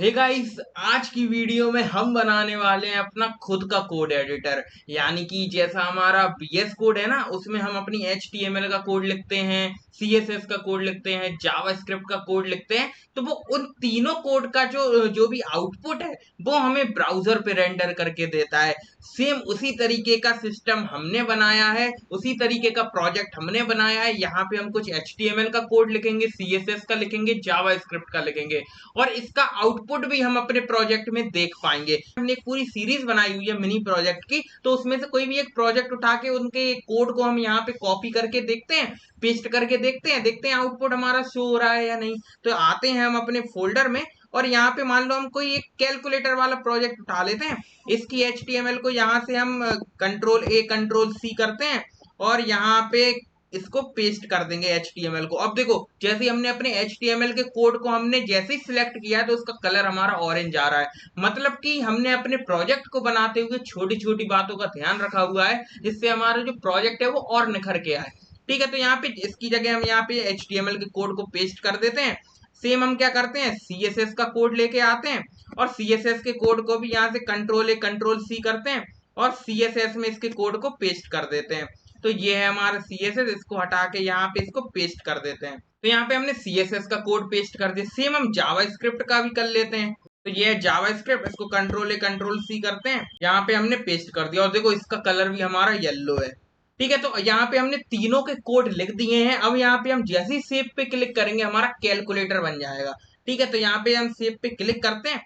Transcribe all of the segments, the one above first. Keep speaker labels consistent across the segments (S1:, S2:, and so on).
S1: Hey guys, आज की video में हम बनाने वाले हैं अपना खुद का कोड एडिटर। यानी कि जैसा हमारा VS कोड है ना, उसमें हम अपनी HTML का कोड लिखते हैं, CSS का कोड लिखते हैं, जावास्क्रिप्ट का कोड लिखते हैं। तो वो उन तीनों कोड का जो जो भी आउटपुट है वो हमें ब्राउजर पे रेंडर करके देता है। सेम उसी तरीके का सिस्टम हमने बनाया है, उसी तरीके का प्रोजेक्ट हमने बनाया है। यहाँ पे हम कुछ HTML का कोड लिखेंगे, CSS का लिखेंगे, जावास्क्रिप्ट का लिखेंगे और इसका आउटपुट भी हम अपने प्रोजेक्ट में देख पाएंगे। हमने एक पूरी सीरीज बनाई हुई है मिनी प्रोजेक्ट की, तो उसमें से कोई भी एक प्रोजेक्ट उठा के उनके कोड को हम यहाँ पे कॉपी करके देखते हैं, पेस्ट करके देखते हैं आउटपुट हमारा शो हो रहा है या नहीं। तो आते हैं हम अपने फोल्डर में और यहाँ पे मान लो हम कोई एक कैलकुलेटर वाला प्रोजेक्ट उठा लेते हैं। इसकी HTML को यहाँ से हम Ctrl+A Ctrl+C करते हैं और यहाँ पे इसको पेस्ट कर देंगे HTML को। अब देखो, जैसे ही हमने अपने HTML के कोड को हमने जैसे ही सिलेक्ट किया है तो उसका कलर हमारा ऑरेंज आ रहा है। मतलब कि हमने अपने प्रोजेक्ट को बनाते हुए छोटी छोटी बातों का ध्यान रखा हुआ है, जिससे हमारा जो प्रोजेक्ट है वो और निखर के आए। ठीक है, तो यहाँ पे इसकी जगह हम यहाँ पे HTML के कोड को पेस्ट कर देते हैं। सेम हम क्या करते हैं, CSS का कोड लेके आते हैं और CSS के कोड को भी यहाँ से Ctrl+A Ctrl+C करते हैं और CSS में इसके कोड को पेस्ट कर देते हैं। तो ये है हमारा CSS, इसको हटा के यहाँ पे इसको पेस्ट कर देते हैं। तो यहाँ पे हमने CSS का कोड पेस्ट कर दिया। सेम हम जावास्क्रिप्ट का भी कर लेते हैं। तो ये है जावास्क्रिप्ट, इसको Ctrl+A Ctrl+C करते हैं, यहाँ पे हमने पेस्ट कर दिया और देखो इसका कलर भी हमारा येलो है। ठीक है, तो यहाँ पे हमने तीनों के कोड लिख दिए हैं। अब यहाँ पे हम जैसे ही सेव पे क्लिक करेंगे हमारा कैलकुलेटर बन जाएगा। ठीक है, तो यहाँ पे हम सेव पे क्लिक करते हैं।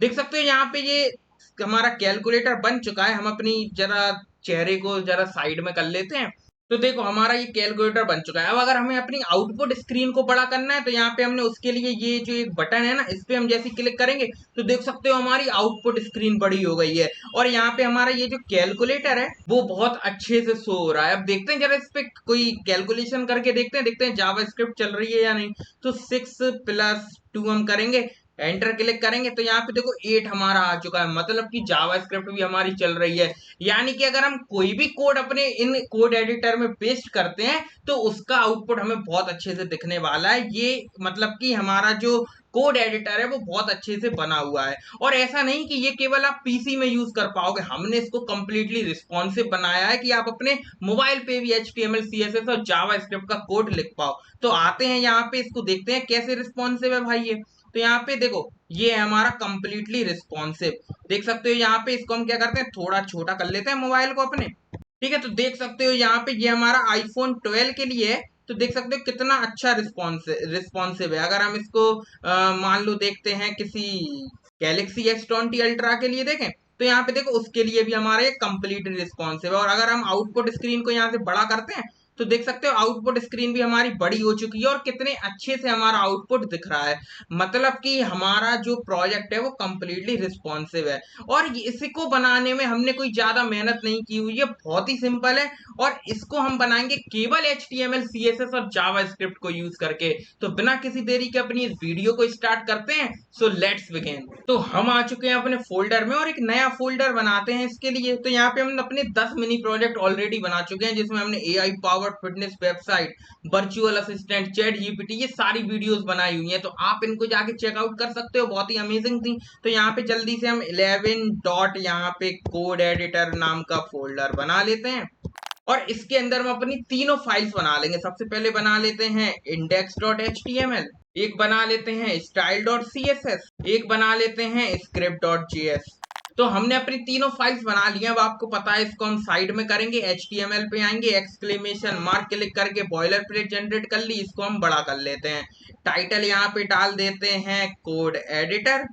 S1: देख सकते हो यहाँ पे ये हमारा कैलकुलेटर बन चुका है। हम अपनी जरा चेहरे को जरा साइड में कर लेते हैं। तो देखो हमारा ये कैलकुलेटर बन चुका है। अब अगर हमें अपनी आउटपुट स्क्रीन को बड़ा करना है तो यहाँ पे हमने उसके लिए ये जो एक बटन है ना, इस पे हम जैसे क्लिक करेंगे तो देख सकते हो हमारी आउटपुट स्क्रीन बड़ी हो गई है और यहाँ पे हमारा ये जो कैलकुलेटर है वो बहुत अच्छे से शो हो रहा है। अब देखते हैं जरा इस पे कोई कैलकुलेशन करके देखते हैं जावास्क्रिप्ट चल रही है या नहीं। तो 6+2 हम करेंगे, एंटर क्लिक करेंगे तो यहाँ पे देखो 8 हमारा आ चुका है। मतलब कि जावास्क्रिप्ट भी हमारी चल रही है। यानी कि अगर हम कोई भी कोड अपने इन कोड एडिटर में पेस्ट करते हैं तो उसका आउटपुट हमें बहुत अच्छे से दिखने वाला है। ये मतलब कि हमारा जो कोड एडिटर है वो बहुत अच्छे से बना हुआ है। और ऐसा नहीं कि ये केवल आप PC में यूज कर पाओगे, हमने इसको कंप्लीटली रिस्पॉन्सिव बनाया है कि आप अपने मोबाइल पे भी HTML CSS और जावास्क्रिप्ट का कोड लिख पाओ। तो आते हैं यहाँ पे, इसको देखते हैं कैसे रिस्पॉन्सिव है भाई ये। तो यहाँ पे देखो ये है हमारा कंप्लीटली रिस्पॉन्सिव। देख सकते हो यहाँ पे इसको हम क्या करते हैं, थोड़ा छोटा कर लेते हैं मोबाइल को अपने। ठीक है, तो देख सकते हो यहाँ पे ये हमारा iPhone 12 के लिए है। तो देख सकते हो कितना अच्छा रिस्पॉन्सिव है। अगर हम इसको मान लो देखते हैं किसी Galaxy S20 Ultra के लिए देखें तो यहाँ पे देखो उसके लिए भी हमारा ये कंप्लीट रिस्पॉन्सिव है। और अगर हम आउटपुट स्क्रीन को यहाँ से बड़ा करते हैं तो देख सकते हो आउटपुट स्क्रीन भी हमारी बड़ी हो चुकी है और कितने अच्छे से हमारा आउटपुट दिख रहा है। मतलब कि हमारा जो प्रोजेक्ट है वो कंप्लीटली रिस्पॉन्सिव है और इसको बनाने में हमने कोई ज्यादा मेहनत नहीं की हुई है, बहुत ही सिंपल है। और इसको हम बनाएंगे केवल HTML CSS और जावास्क्रिप्ट को यूज करके। तो बिना किसी देरी के अपनी इस वीडियो को स्टार्ट करते हैं। So let's begin. तो हम आ चुके हैं अपने फोल्डर में और एक नया फोल्डर बनाते हैं इसके लिए। तो यहाँ पे हमने अपने 10 मिनी प्रोजेक्ट ऑलरेडी बना चुके हैं, जिसमें हमने AI powered fitness website, virtual assistant, ChatGPT, ये सारी वीडियोस बनाई हुई हैं। तो आप इनको जाके चेकआउट कर सकते हो, बहुत ही अमेजिंग थी। तो यहाँ पे जल्दी से हम 11 डॉट यहाँ पे कोड एडिटर नाम का फोल्डर बना लेते हैं और इसके अंदर हम अपनी तीनों फाइल्स बना लेंगे। सबसे पहले बना लेते हैं index.html, एक बना लेते हैं style.css, एक बना लेते हैं script.js। तो हमने अपनी तीनों फाइल्स बना ली हैं। अब आपको पता है इसको हम साइड में करेंगे, HTML पे आएंगे, एक्सक्लेमेशन मार्क क्लिक करके बॉयलर प्लेट जनरेट कर ली, इसको हम बड़ा कर लेते हैं। टाइटल यहाँ पे डाल देते हैं कोड एडिटर।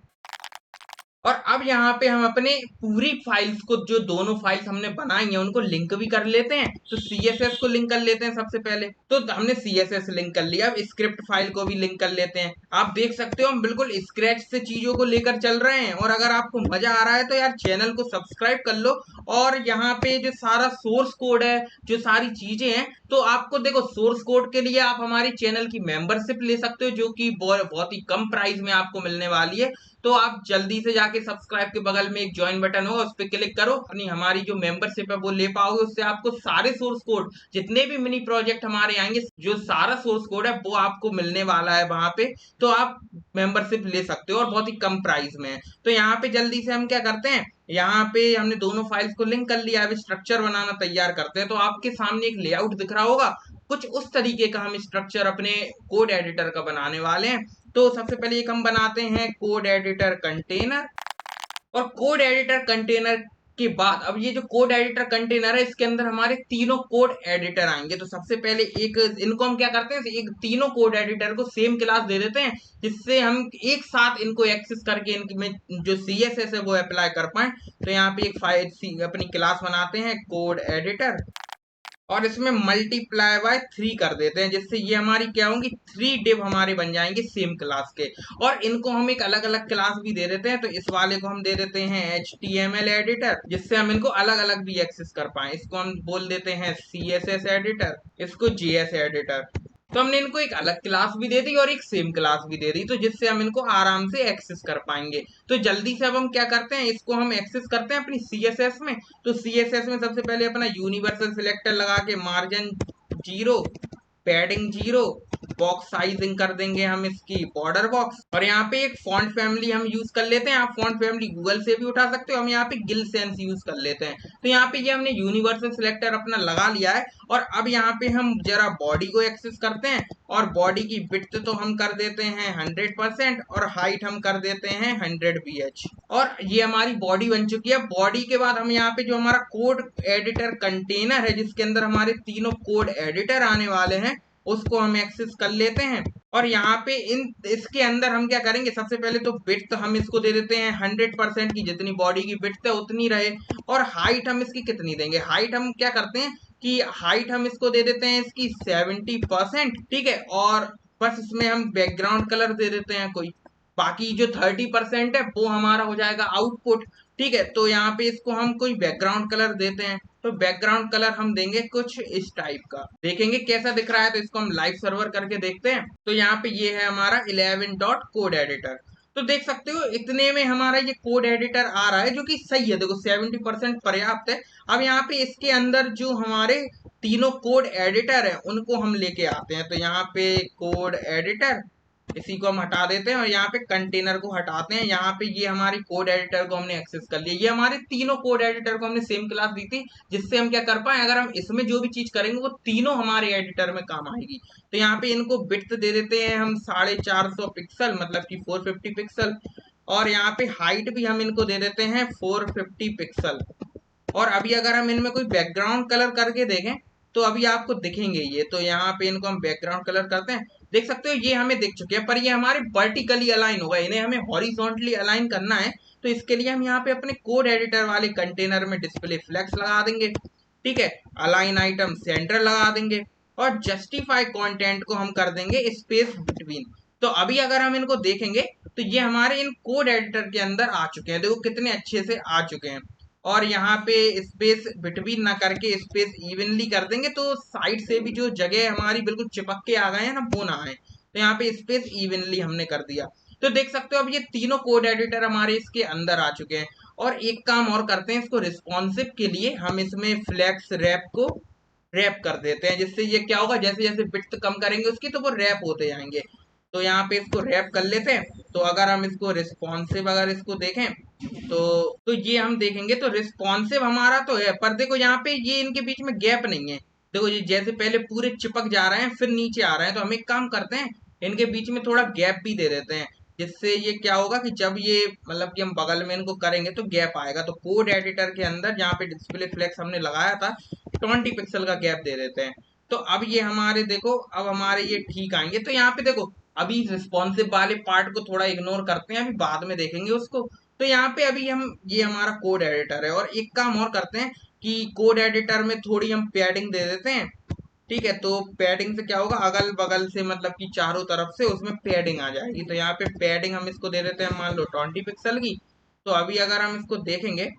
S1: और अब यहाँ पे हम अपने पूरी फाइल्स को, जो दोनों फाइल्स हमने बनाई हैं उनको लिंक भी कर लेते हैं। तो CSS को लिंक कर लेते हैं सबसे पहले। तो हमने CSS लिंक कर लिया, अब स्क्रिप्ट फाइल को भी लिंक कर लेते हैं। आप देख सकते हो हम बिल्कुल स्क्रैच से चीजों को लेकर चल रहे हैं। और अगर आपको मजा आ रहा है तो यार चैनल को सब्सक्राइब कर लो और यहाँ पे जो सारा सोर्स कोड है, जो सारी चीजें हैं तो आपको देखो सोर्स कोड के लिए आप हमारी चैनल की मेंबरशिप ले सकते हो, जो कि बहुत ही कम प्राइस में आपको मिलने वाली है। तो आप जल्दी से जाके सब्सक्राइब के बगल में एक ज्वाइन बटन होगा, उस पर क्लिक करो, अपनी हमारी जो मेंबरशिप है वो ले पाओगे। उससे आपको सारे सोर्स कोड, जितने भी मिनी प्रोजेक्ट हमारे आएंगे, जो सारा सोर्स कोड है वो आपको मिलने वाला है वहां पे। तो आप मेंबरशिप ले सकते हो और बहुत ही कम प्राइस में है। तो यहाँ पे जल्दी से हम क्या करते हैं, यहाँ पे हमने दोनों फाइल्स को लिंक कर लिया, अब स्ट्रक्चर बनाना तैयार करते हैं। तो आपके सामने एक लेआउट दिख रहा होगा, कुछ उस तरीके का हम स्ट्रक्चर अपने कोड एडिटर का बनाने वाले हैं। तो सबसे पहले एक हम बनाते हैं कोड एडिटर कंटेनर, और कोड एडिटर कंटेनर के बाद अब ये जो कोड एडिटर कंटेनर है, इसके अंदर हमारे तीनों कोड एडिटर आएंगे। तो सबसे पहले एक इनको हम क्या करते हैं, एक तीनों कोड एडिटर को सेम क्लास दे देते हैं, जिससे हम एक साथ इनको एक्सेस करके इनकी में जो CSS है वो अप्लाई कर पाए। तो यहाँ पे एक फाइल अपनी क्लास बनाते हैं कोड एडिटर, और इसमें मल्टीप्लाई बाय 3 कर देते हैं, जिससे ये हमारी क्या होंगी, 3 डिव हमारे बन जाएंगे सेम क्लास के। और इनको हम एक अलग अलग क्लास भी दे देते हैं। तो इस वाले को हम दे देते हैं HTML एडिटर, जिससे हम इनको अलग अलग भी एक्सेस कर पाए। इसको हम बोल देते हैं CSS एडिटर, इसको JS एडिटर। तो हमने इनको एक अलग क्लास भी दे दी और एक सेम क्लास भी दे दी, तो जिससे हम इनको आराम से एक्सेस कर पाएंगे। तो जल्दी से अब हम क्या करते हैं, इसको हम एक्सेस करते हैं अपनी CSS में। तो CSS में सबसे पहले अपना यूनिवर्सल सिलेक्टर लगा के मार्जिन 0, पैडिंग 0, बॉक्स साइजिंग कर देंगे हम इसकी बॉर्डर बॉक्स, और यहाँ पे एक फॉन्ट फैमिली हम यूज कर लेते हैं। आप फॉन्ट फैमिली गूगल से भी उठा सकते हो, हम यहाँ पे गिल सेंस यूज कर लेते हैं। तो यहाँ पे ये हमने यूनिवर्सल सिलेक्टर अपना लगा लिया है। और अब यहाँ पे हम जरा बॉडी को एक्सेस करते हैं, और बॉडी की विड्थ तो हम कर देते हैं 100%, और हाइट हम कर देते हैं 100 ph। और ये हमारी बॉडी बन चुकी है। बॉडी के बाद हम यहाँ पे जो हमारा कोड एडिटर कंटेनर है, जिसके अंदर हमारे तीनों कोड एडिटर आने वाले हैं, उसको हम एक्सेस कर लेते हैं। और यहाँ पे इसके अंदर हम क्या करेंगे, सबसे पहले तो विड्थ हम इसको दे देते हैं 100% की, जितनी बॉडी की विड्थ है उतनी रहे। और हाइट हम इसकी कितनी देंगे, हाइट हम क्या करते हैं कि हाइट हम इसको दे देते हैं इसकी 70%, ठीक है। और बस इसमें हम बैकग्राउंड कलर दे देते हैं कोई, बाकी जो 30% है वो हमारा हो जाएगा आउटपुट, ठीक है। तो यहाँ पे इसको हम कोई बैकग्राउंड कलर देते हैं। तो बैकग्राउंड कलर हम देंगे कुछ इस टाइप का, देखेंगे कैसा दिख रहा है। तो इसको हम लाइव सर्वर करके देखते हैं। तो यहाँ पे ये है हमारा 11 डॉट कोड एडिटर। तो देख सकते हो इतने में हमारा ये कोड एडिटर आ रहा है, जो कि सही है। देखो 70% पर्याप्त है। अब यहाँ पे इसके अंदर जो हमारे तीनों कोड एडिटर है उनको हम लेके आते हैं। तो यहाँ पे कोड एडिटर, इसी को हम हटा देते हैं, और यहाँ पे कंटेनर को हटाते हैं। यहाँ पे ये हमारी कोड एडिटर को हमने एक्सेस कर लिया। ये हमारे तीनों कोड एडिटर को हमने सेम क्लास दी थी, जिससे हम क्या कर पाए, अगर हम इसमें जो भी चीज करेंगे वो तीनों हमारे एडिटर में काम आएगी। तो यहाँ पे इनको विड्थ दे देते हैं हम 450 पिक्सल, मतलब कि 450 पिक्सल। और यहाँ पे हाइट भी हम इनको दे देते हैं 450 पिक्सल। और अभी अगर हम इनमें कोई बैकग्राउंड कलर करके देखें तो अभी आपको दिखेंगे ये। तो यहाँ पे इनको हम बैकग्राउंड कलर करते हैं, देख सकते हो ये हमें दिख चुके हैं, पर ये हमारे वर्टिकली अलाइन होगा, इन्हें हमें हॉरिजॉन्टली अलाइन करना है। तो इसके लिए हम यहाँ पे अपने कोड एडिटर वाले कंटेनर में डिस्प्ले फ्लेक्स लगा देंगे, ठीक है। अलाइन आइटम सेंटर लगा देंगे, और जस्टिफाई कंटेंट को हम कर देंगे स्पेस बिटवीन। तो अभी अगर हम इनको देखेंगे तो ये हमारे इन कोड एडिटर के अंदर आ चुके हैं, देखो कितने अच्छे से आ चुके हैं। और यहाँ पे स्पेस बिटवीन ना करके स्पेस इवनली कर देंगे, तो साइड से भी जो जगह हमारी बिल्कुल चिपक के आ गए हैं ना, वो ना आए। तो यहाँ पे स्पेस इवनली हमने कर दिया। तो देख सकते हो अब ये तीनों कोड एडिटर हमारे इसके अंदर आ चुके हैं। और एक काम और करते हैं, इसको रिस्पॉन्सिव के लिए हम इसमें फ्लेक्स रैप को रैप कर देते हैं, जिससे ये क्या होगा, जैसे जैसे बिट्स कम करेंगे उसकी तो वो रैप होते जाएंगे। तो यहाँ पे इसको रैप कर लेते हैं। तो अगर हम इसको रिस्पॉन्सिव अगर इसको देखें तो ये हम देखेंगे तो रिस्पॉन्सिव हमारा तो है, पर देखो यहाँ पे ये इनके बीच में गैप नहीं है। देखो ये जैसे पहले पूरे चिपक जा रहे हैं फिर नीचे आ रहे हैं, तो हम एक काम करते हैं इनके बीच में थोड़ा गैप भी दे देते हैं, जिससे ये क्या होगा कि जब ये मतलब कि हम बगल में इनको करेंगे तो गैप आएगा। तो कोड एडिटर के अंदर जहाँ पे डिस्प्ले फ्लेक्स हमने लगाया था 20 पिक्सल का गैप दे देते हैं। तो अब ये हमारे देखो अब हमारे ये ठीक आएंगे। तो यहाँ पे देखो अभी रिस्पॉन्सिव वाले पार्ट को थोड़ा इग्नोर करते हैं, अभी बाद में देखेंगे उसको। तो यहाँ पे अभी हम ये हमारा कोड एडिटर है, और एक काम और करते हैं कि कोड एडिटर में थोड़ी हम पैडिंग दे देते हैं, ठीक है। तो पैडिंग से क्या होगा, अगल बगल से मतलब कि चारों तरफ से उसमें पैडिंग आ जाएगी। तो यहाँ पे पैडिंग हम इसको दे देते हैं मान लो 20 पिक्सल की। तो अभी अगर हम इसको देखेंगे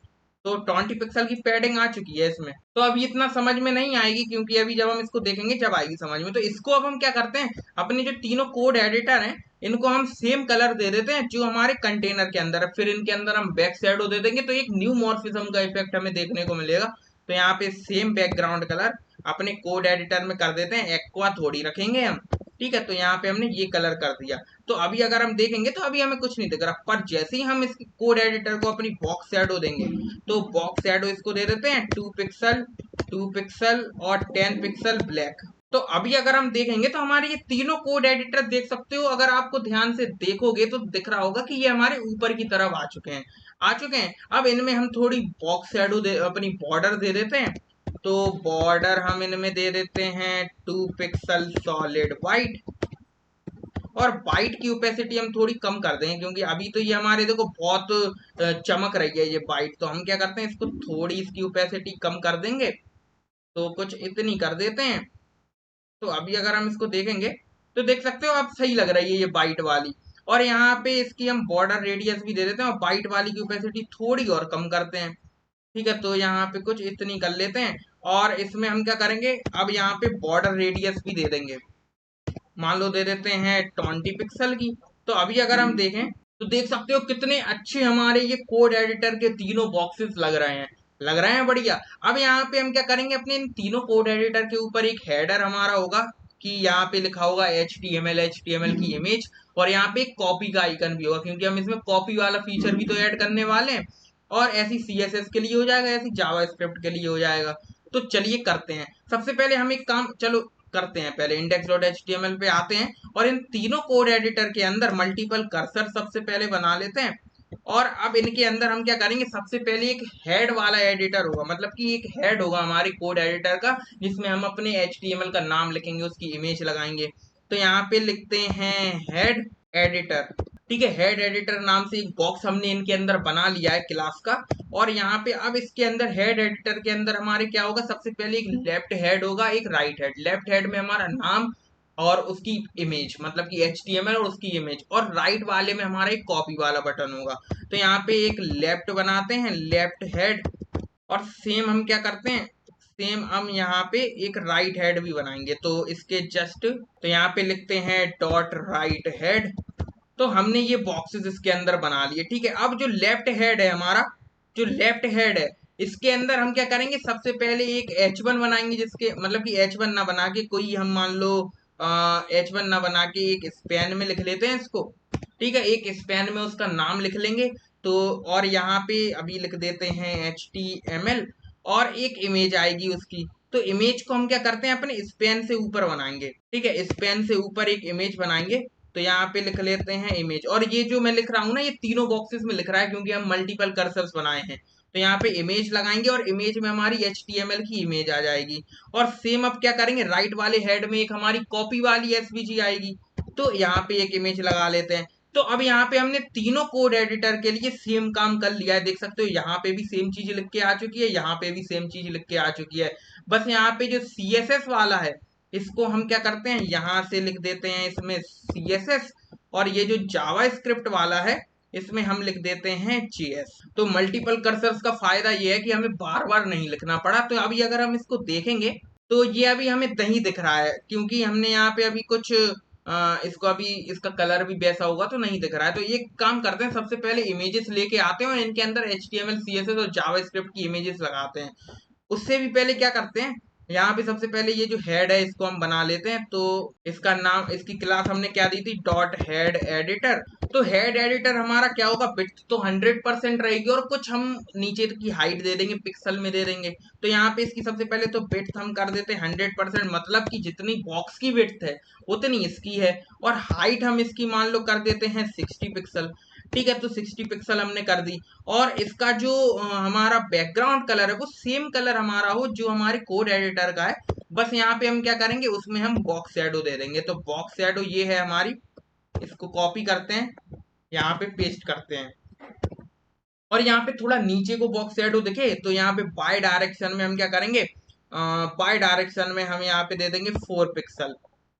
S1: तो 20 पिक्सल की पैडिंग आ चुकी है इसमें। तो अभी इतना समझ में नहीं आएगी, क्योंकि अभी जब हम इसको देखेंगे जब आएगी समझ में। तो इसको अब हम क्या करते हैं, अपने जो तीनों कोड एडिटर हैं इनको हम सेम कलर दे देते हैं जो हमारे कंटेनर के अंदर है। फिर इनके अंदर हम बैक शैडो दे देंगे, तो एक न्यू मॉर्फिज्म का इफेक्ट हमें देखने को मिलेगा। तो यहाँ पे सेम बैकग्राउंड कलर अपने कोड एडिटर में कर देते हैं, एक्वा थोड़ी रखेंगे हम, ठीक है। तो यहाँ पे हमने ये कलर कर दिया। तो अभी अगर हम देखेंगे तो अभी हमें कुछ नहीं दिख रहा, पर जैसे ही हम इस कोड एडिटर को अपनी बॉक्स शैडो देंगे, तो बॉक्स शैडो इसको दे देते हैं 2 पिक्सल, 2 पिक्सल और 10 पिक्सल ब्लैक। तो अभी अगर हम देखेंगे तो हमारे ये तीनों कोड एडिटर देख सकते हो, अगर आपको ध्यान से देखोगे तो दिख रहा होगा कि ये हमारे ऊपर की तरफ आ चुके हैं, आ चुके हैं। अब इनमें हम थोड़ी बॉक्स शैडो दे, अपनी बॉर्डर दे देते हैं। तो बॉर्डर हम इनमें दे देते हैं 2 पिक्सल सॉलिड वाइट, और वाइट की ओपेसिटी हम थोड़ी कम कर देंगे, क्योंकि अभी तो ये हमारे देखो बहुत चमक रही है ये वाइट। तो हम क्या करते हैं, इसको थोड़ी इसकी ओपेसिटी कम कर देंगे, तो कुछ इतनी कर देते हैं। तो अभी अगर हम इसको देखेंगे तो देख सकते हो अब सही लग रही है ये वाइट वाली। और यहाँ पे इसकी हम बॉर्डर रेडियस भी दे देते हैं, और वाइट वाली की ओपेसिटी थोड़ी और कम करते हैं, ठीक है। तो यहाँ पे कुछ इतनी कर लेते हैं, और इसमें हम क्या करेंगे, अब यहाँ पे बॉर्डर रेडियस भी दे देंगे, मान लो दे देते हैं 20 पिक्सल की। तो अभी अगर हम देखें तो देख सकते हो कितने अच्छे हमारे ये कोड एडिटर के तीनों बॉक्सेस लग रहे हैं, लग रहे हैं बढ़िया। अब यहाँ पे हम क्या करेंगे, अपने इन तीनों कोड एडिटर के ऊपर एक हेडर हमारा होगा, कि यहाँ पे लिखा होगा HTML की इमेज, और यहाँ पे एक कॉपी का आइकन भी होगा, क्योंकि हम इसमें कॉपी वाला फीचर भी तो ऐड करने वाले हैं। और ऐसी CSS के लिए हो जाएगा, ऐसी जावास्क्रिप्ट के लिए हो जाएगा। तो चलिए करते हैं। सबसे पहले हम एक काम चलो करते हैं, पहले index.html पे आते हैं, और इन तीनों कोड एडिटर के अंदर मल्टीपल कर्सर सबसे पहले बना लेते हैं। और अब इनके अंदर हम क्या करेंगे, सबसे पहले एक हेड वाला एडिटर होगा, मतलब कि एक हेड होगा हमारे कोड एडिटर का, जिसमें हम अपने HTML का नाम लिखेंगे, उसकी इमेज लगाएंगे। तो यहाँ पे लिखते हैं हेड एडिटर, ठीक है। हेड एडिटर नाम से एक बॉक्स हमने इनके अंदर बना लिया है क्लास का। और यहाँ पे अब इसके अंदर हेड एडिटर के अंदर हमारे क्या होगा, सबसे पहले एक लेफ्ट हेड होगा, एक राइट हेड। लेफ्ट हेड में हमारा नाम और उसकी इमेज, मतलब कि HTML और उसकी इमेज, और राइट वाले में हमारा एक कॉपी वाला बटन होगा। तो यहाँ पे एक लेफ्ट बनाते हैं, लेफ्ट हेड, और सेम हम क्या करते हैं, सेम हम यहाँ पे एक राइट हेड भी बनाएंगे। तो इसके जस्ट तो यहाँ पे लिखते हैं डॉट राइट हेड। तो हमने ये बॉक्सेस इसके अंदर बना लिए, ठीक है। अब जो लेफ्ट हेड है हमारा, जो लेफ्ट हेड है, इसके अंदर हम क्या करेंगे, सबसे पहले एक H1 बनाएंगे, जिसके मतलब कि H1 ना बना के कोई हम मान लो H1 ना बना के एक स्पैन में लिख लेते हैं इसको, ठीक है। एक स्पैन में उसका नाम लिख लेंगे। तो और यहाँ पे अभी लिख देते हैं HTML, और एक इमेज आएगी उसकी। तो इमेज को हम क्या करते हैं, अपने स्पैन से ऊपर बनाएंगे, ठीक है। स्पैन से ऊपर एक इमेज बनाएंगे। तो यहाँ पे लिख लेते हैं इमेज, और ये जो मैं लिख रहा हूँ ना, ये तीनों बॉक्सेस में लिख रहा है, क्योंकि हम मल्टीपल कर्सर्स बनाए हैं। तो यहाँ पे इमेज लगाएंगे, और इमेज में हमारी HTML की इमेज आ जाएगी। और सेम अब क्या करेंगे, राइट वाले हेड में एक हमारी कॉपी वाली SVG आएगी। तो यहाँ पे एक इमेज लगा लेते हैं। तो अब यहाँ पे हमने तीनों कोड एडिटर के लिए सेम काम कर लिया है, देख सकते हो यहाँ पे भी सेम चीज लिख के आ चुकी है, यहाँ पे भी सेम चीज लिख के आ चुकी है। बस यहाँ पे जो CSS वाला है, इसको हम क्या करते हैं, यहाँ से लिख देते हैं इसमें CSS, और ये जो जावास्क्रिप्ट वाला है, इसमें हम लिख देते हैं JS। तो मल्टीपल कर्सर्स का फायदा ये है कि हमें बार बार नहीं लिखना पड़ा। तो अभी अगर हम इसको देखेंगे तो ये अभी हमें नहीं दिख रहा है, क्योंकि हमने यहाँ पे अभी कुछ इसको अभी इसका कलर भी वैसा होगा तो नहीं दिख रहा है। तो ये काम करते हैं, सबसे पहले इमेजेस लेके आते हैं और इनके अंदर HTML CSS और जावास्क्रिप्ट की इमेजेस लगाते हैं। उससे भी पहले क्या करते हैं, यहाँ पे सबसे पहले ये जो हेड है इसको हम बना लेते हैं। तो इसका नाम, इसकी क्लास हमने क्या दी थी, डॉट हेड एडिटर। तो हेड एडिटर हमारा क्या होगा, विड्थ तो 100% रहेगी, और कुछ हम नीचे की हाइट दे देंगे, पिक्सल में दे देंगे। तो यहाँ पे इसकी सबसे पहले तो विड्थ हम कर देते हैं 100%, मतलब कि जितनी बॉक्स की विड्थ है उतनी इसकी है। और हाइट हम इसकी मान लो कर देते हैं 60 पिक्सल, ठीक है। तो 60 पिक्सल हमने कर दी। और इसका जो हमारा बैकग्राउंड कलर है वो सेम कलर हमारा हो जो हमारे कोड एडिटर का है। बस यहाँ पे हम क्या करेंगे, उसमें हम बॉक्स शैडो दे देंगे। तो बॉक्स शैडो ये है हमारी, इसको कॉपी करते हैं, यहाँ पे पेस्ट करते हैं, और यहाँ पे थोड़ा नीचे को बॉक्स शैडो दिखे तो यहाँ पे बाय डायरेक्शन में हम क्या करेंगे, बाय डायरेक्शन में हम यहाँ पे दे देंगे 4 पिक्सल,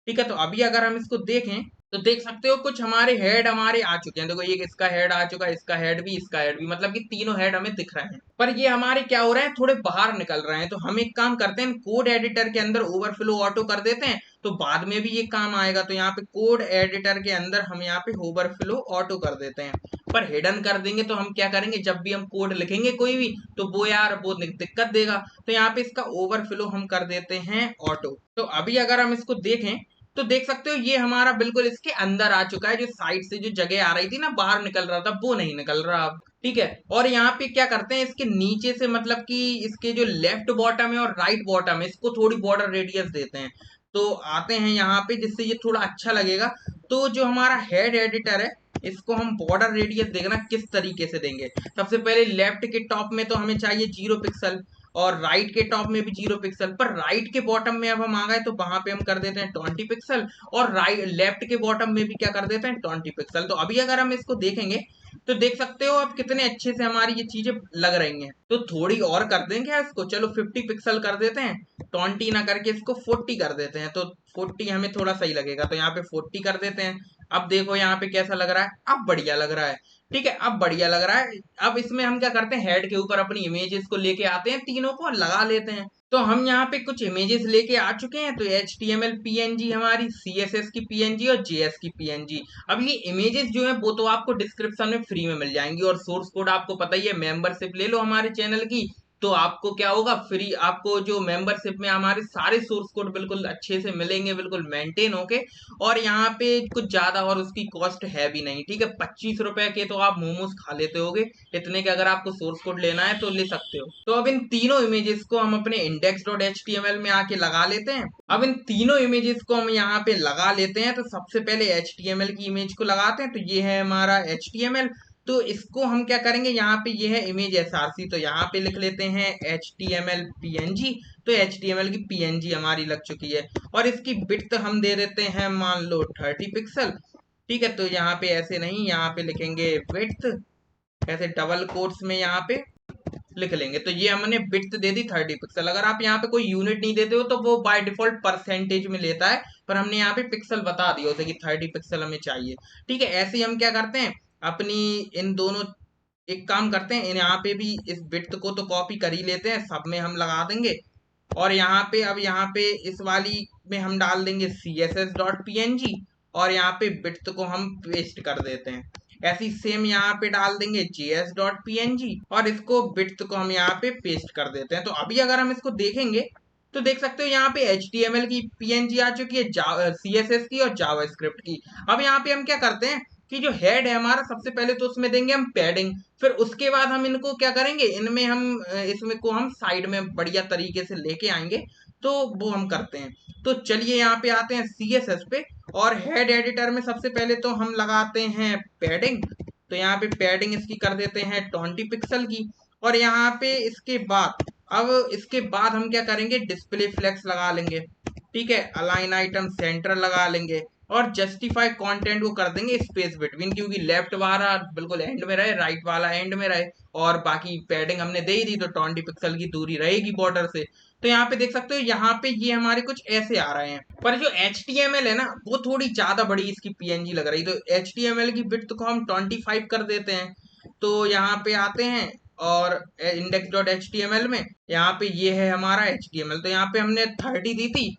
S1: ठीक है। तो अभी अगर हम इसको देखें तो देख सकते हो कुछ हमारे हेड हमारे आ चुके हैं। देखो ये इसका हेड आ चुका है, इसका हेड भी, इसका हेड भी, मतलब कि तीनों हेड हमें दिख रहे हैं। पर ये हमारे क्या हो रहे हैं, थोड़े बाहर निकल रहे हैं। तो हम एक काम करते हैं, कोड एडिटर के अंदर ओवरफ्लो ऑटो कर देते हैं, तो बाद में भी ये काम आएगा। तो यहाँ पे कोड एडिटर के अंदर हम यहाँ पे ओवरफ्लो ऑटो कर देते हैं। पर हिडन कर देंगे तो हम क्या करेंगे, जब भी हम कोड लिखेंगे कोई भी, तो वो यार वो दिक्कत देगा। तो यहाँ पे इसका ओवरफ्लो हम कर देते हैं ऑटो। तो अभी अगर हम इसको देखें तो देख सकते हो ये हमारा बिल्कुल इसके अंदर आ चुका है। जो साइड से जो जगह आ रही थी ना, बाहर निकल रहा था, वो नहीं निकल रहा अब। ठीक है। और यहाँ पे क्या करते हैं, इसके नीचे से मतलब कि इसके जो लेफ्ट बॉटम है और राइट बॉटम है, इसको थोड़ी बॉर्डर रेडियस देते हैं। तो आते हैं यहाँ पे, जिससे ये थोड़ा अच्छा लगेगा। तो जो हमारा हेड एडिटर है, इसको हम बॉर्डर रेडियस देखना किस तरीके से देंगे। सबसे पहले लेफ्ट के टॉप में तो हमें चाहिए 0 पिक्सल, और राइट के टॉप में भी 0 पिक्सल। पर राइट के बॉटम में अब हम आ गए तो वहां पे हम कर देते हैं 20 पिक्सल, और राइट लेफ्ट के बॉटम में भी क्या कर देते हैं 20 पिक्सल। तो अभी अगर हम इसको देखेंगे तो देख सकते हो अब कितने अच्छे से हमारी ये चीजें लग रही हैं। तो थोड़ी और कर देंगे इसको, चलो 50 पिक्सल कर देते हैं, 20 ना करके इसको 40 कर देते हैं। तो 40 हमें थोड़ा सही लगेगा, तो यहाँ पे 40 कर देते हैं। अब देखो यहाँ पे कैसा लग रहा है, अब बढ़िया लग रहा है। ठीक है, अब बढ़िया लग रहा है। अब इसमें हम क्या करते हैं, हेड के ऊपर अपनी इमेजेस को लेके आते हैं, तीनों को लगा लेते हैं। तो हम यहाँ पे कुछ इमेजेस लेके आ चुके हैं। तो HTML PNG हमारी, CSS की PNG और JS की PNG। अब ये इमेजेस जो है वो तो आपको डिस्क्रिप्शन में फ्री में मिल जाएंगी, और सोर्स कोड आपको पता ही है, मेंबरशिप ले लो हमारे चैनल की, तो आपको क्या होगा, फ्री आपको जो मेंबरशिप में हमारे सारे सोर्स कोड बिल्कुल अच्छे से मिलेंगे, बिल्कुल मेंटेन होके। और यहाँ पे कुछ ज्यादा और उसकी कॉस्ट है भी नहीं। ठीक है, 25 रुपए के तो आप मोमोज खा लेते होगे, इतने के अगर आपको सोर्स कोड लेना है तो ले सकते हो। तो अब इन तीनों इमेजेस को हम अपने index.html में आके लगा लेते हैं। अब इन तीनों इमेजेस को हम यहाँ पे लगा लेते हैं। तो सबसे पहले HTML की इमेज को लगाते हैं। तो ये है हमारा HTML। तो इसको हम क्या करेंगे, यहाँ पे ये है इमेज SRC, तो यहाँ पे लिख लेते हैं HTML PNG। तो HTML की PNG हमारी लग चुकी है, और इसकी विड्थ हम दे देते हैं मान लो 30 पिक्सल। ठीक है, तो यहाँ पे ऐसे नहीं, यहाँ पे लिखेंगे विड्थ, ऐसे डबल कोट्स में यहाँ पे लिख लेंगे। तो ये हमने विड्थ दे दी 30 पिक्सल। अगर आप यहाँ पे कोई यूनिट नहीं देते हो तो वो बाय डिफॉल्ट परसेंटेज में लेता है, पर हमने यहाँ पे पिक्सल बता दिया उसे कि 30 पिक्सल हमें चाहिए। ठीक है, ऐसे ही हम क्या करते हैं, अपनी इन दोनों, एक काम करते हैं, यहाँ पे भी इस विड्थ को तो कॉपी कर ही लेते हैं, सब में हम लगा देंगे। और यहाँ पे अब यहाँ पे इस वाली में हम डाल देंगे css.png, और यहाँ पे विड्थ को हम पेस्ट कर देते हैं। ऐसी सेम यहाँ पे डाल देंगे js.png, और इसको विड्थ को हम यहाँ पे पेस्ट कर देते हैं। तो अभी अगर हम इसको देखेंगे तो देख सकते हो यहाँ पे HTML की PNG आ चुकी है, CSS की और जावास्क्रिप्ट की। अब यहाँ पे हम क्या करते हैं कि जो हेड है हमारा, सबसे पहले तो उसमें देंगे हम पैडिंग, फिर उसके बाद हम इनको क्या करेंगे, इनमें हम इसमें को हम साइड में बढ़िया तरीके से लेके आएंगे। तो वो हम करते हैं। तो चलिए यहाँ पे आते हैं CSS पे, और हेड एडिटर में सबसे पहले तो हम लगाते हैं पैडिंग। तो यहाँ पे पैडिंग इसकी कर देते हैं 20 पिक्सल की। और यहाँ पे इसके बाद, अब इसके बाद हम क्या करेंगे, डिस्प्ले फ्लेक्स लगा लेंगे। ठीक है, अलाइन आइटम सेंटर लगा लेंगे, और जस्टिफाई कंटेंट को कर देंगे स्पेस बिटवीन, क्योंकि लेफ्ट वाला बिल्कुल एंड में रहे, राइट वाला एंड में रहे, और बाकी पैडिंग हमने दे ही दी, तो 20 पिक्सल की दूरी रहेगी बॉर्डर से। तो यहाँ पे देख सकते हो, यहाँ पे ये हमारे कुछ ऐसे आ रहे हैं। पर जो HTML है ना, वो थोड़ी ज्यादा बड़ी इसकी PNG लग रही। तो HTML की विड्थ को हम 25 कर देते हैं। तो यहाँ पे आते हैं, और index.html में यहाँ पे ये है हमारा HTML। तो यहाँ पे हमने 30 दी थी,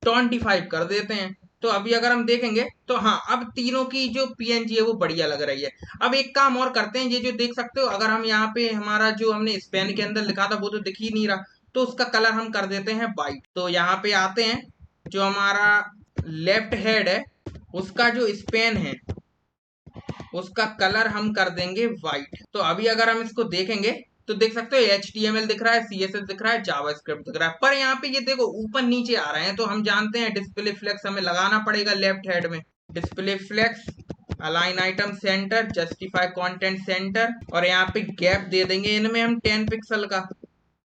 S1: 25 कर देते हैं। तो अभी अगर हम देखेंगे तो हाँ, अब तीनों की जो PNG है वो बढ़िया लग रही है। अब एक काम और करते हैं, ये जो देख सकते हो, अगर हम यहाँ पे हमारा जो हमने स्पेन के अंदर लिखा था वो तो दिख ही नहीं रहा, तो उसका कलर हम कर देते हैं वाइट। तो यहाँ पे आते हैं, जो हमारा लेफ्ट हेड है उसका जो स्पेन है उसका कलर हम कर देंगे व्हाइट। तो अभी अगर हम इसको देखेंगे तो देख सकते हो HTML दिख रहा है, CSS दिख रहा है, जावास्क्रिप्ट दिख रहा है। पर यहाँ पे ये देखो ऊपर नीचे आ रहे हैं, तो हम जानते हैं डिस्प्ले फ्लेक्स हमें लगाना पड़ेगा लेफ्ट हेड में। Display flex, align item center, justify content center, और यहाँ पे गैप दे देंगे इनमें हम 10 पिक्सल का।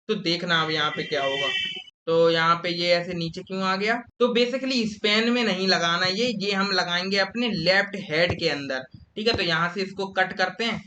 S1: तो देखना अब यहाँ पे क्या होगा। तो यहाँ पे ये ऐसे नीचे क्यों आ गया, तो बेसिकली स्पेन में नहीं लगाना, ये हम लगाएंगे अपने लेफ्ट हेड के अंदर। ठीक है, तो यहाँ से इसको कट करते हैं,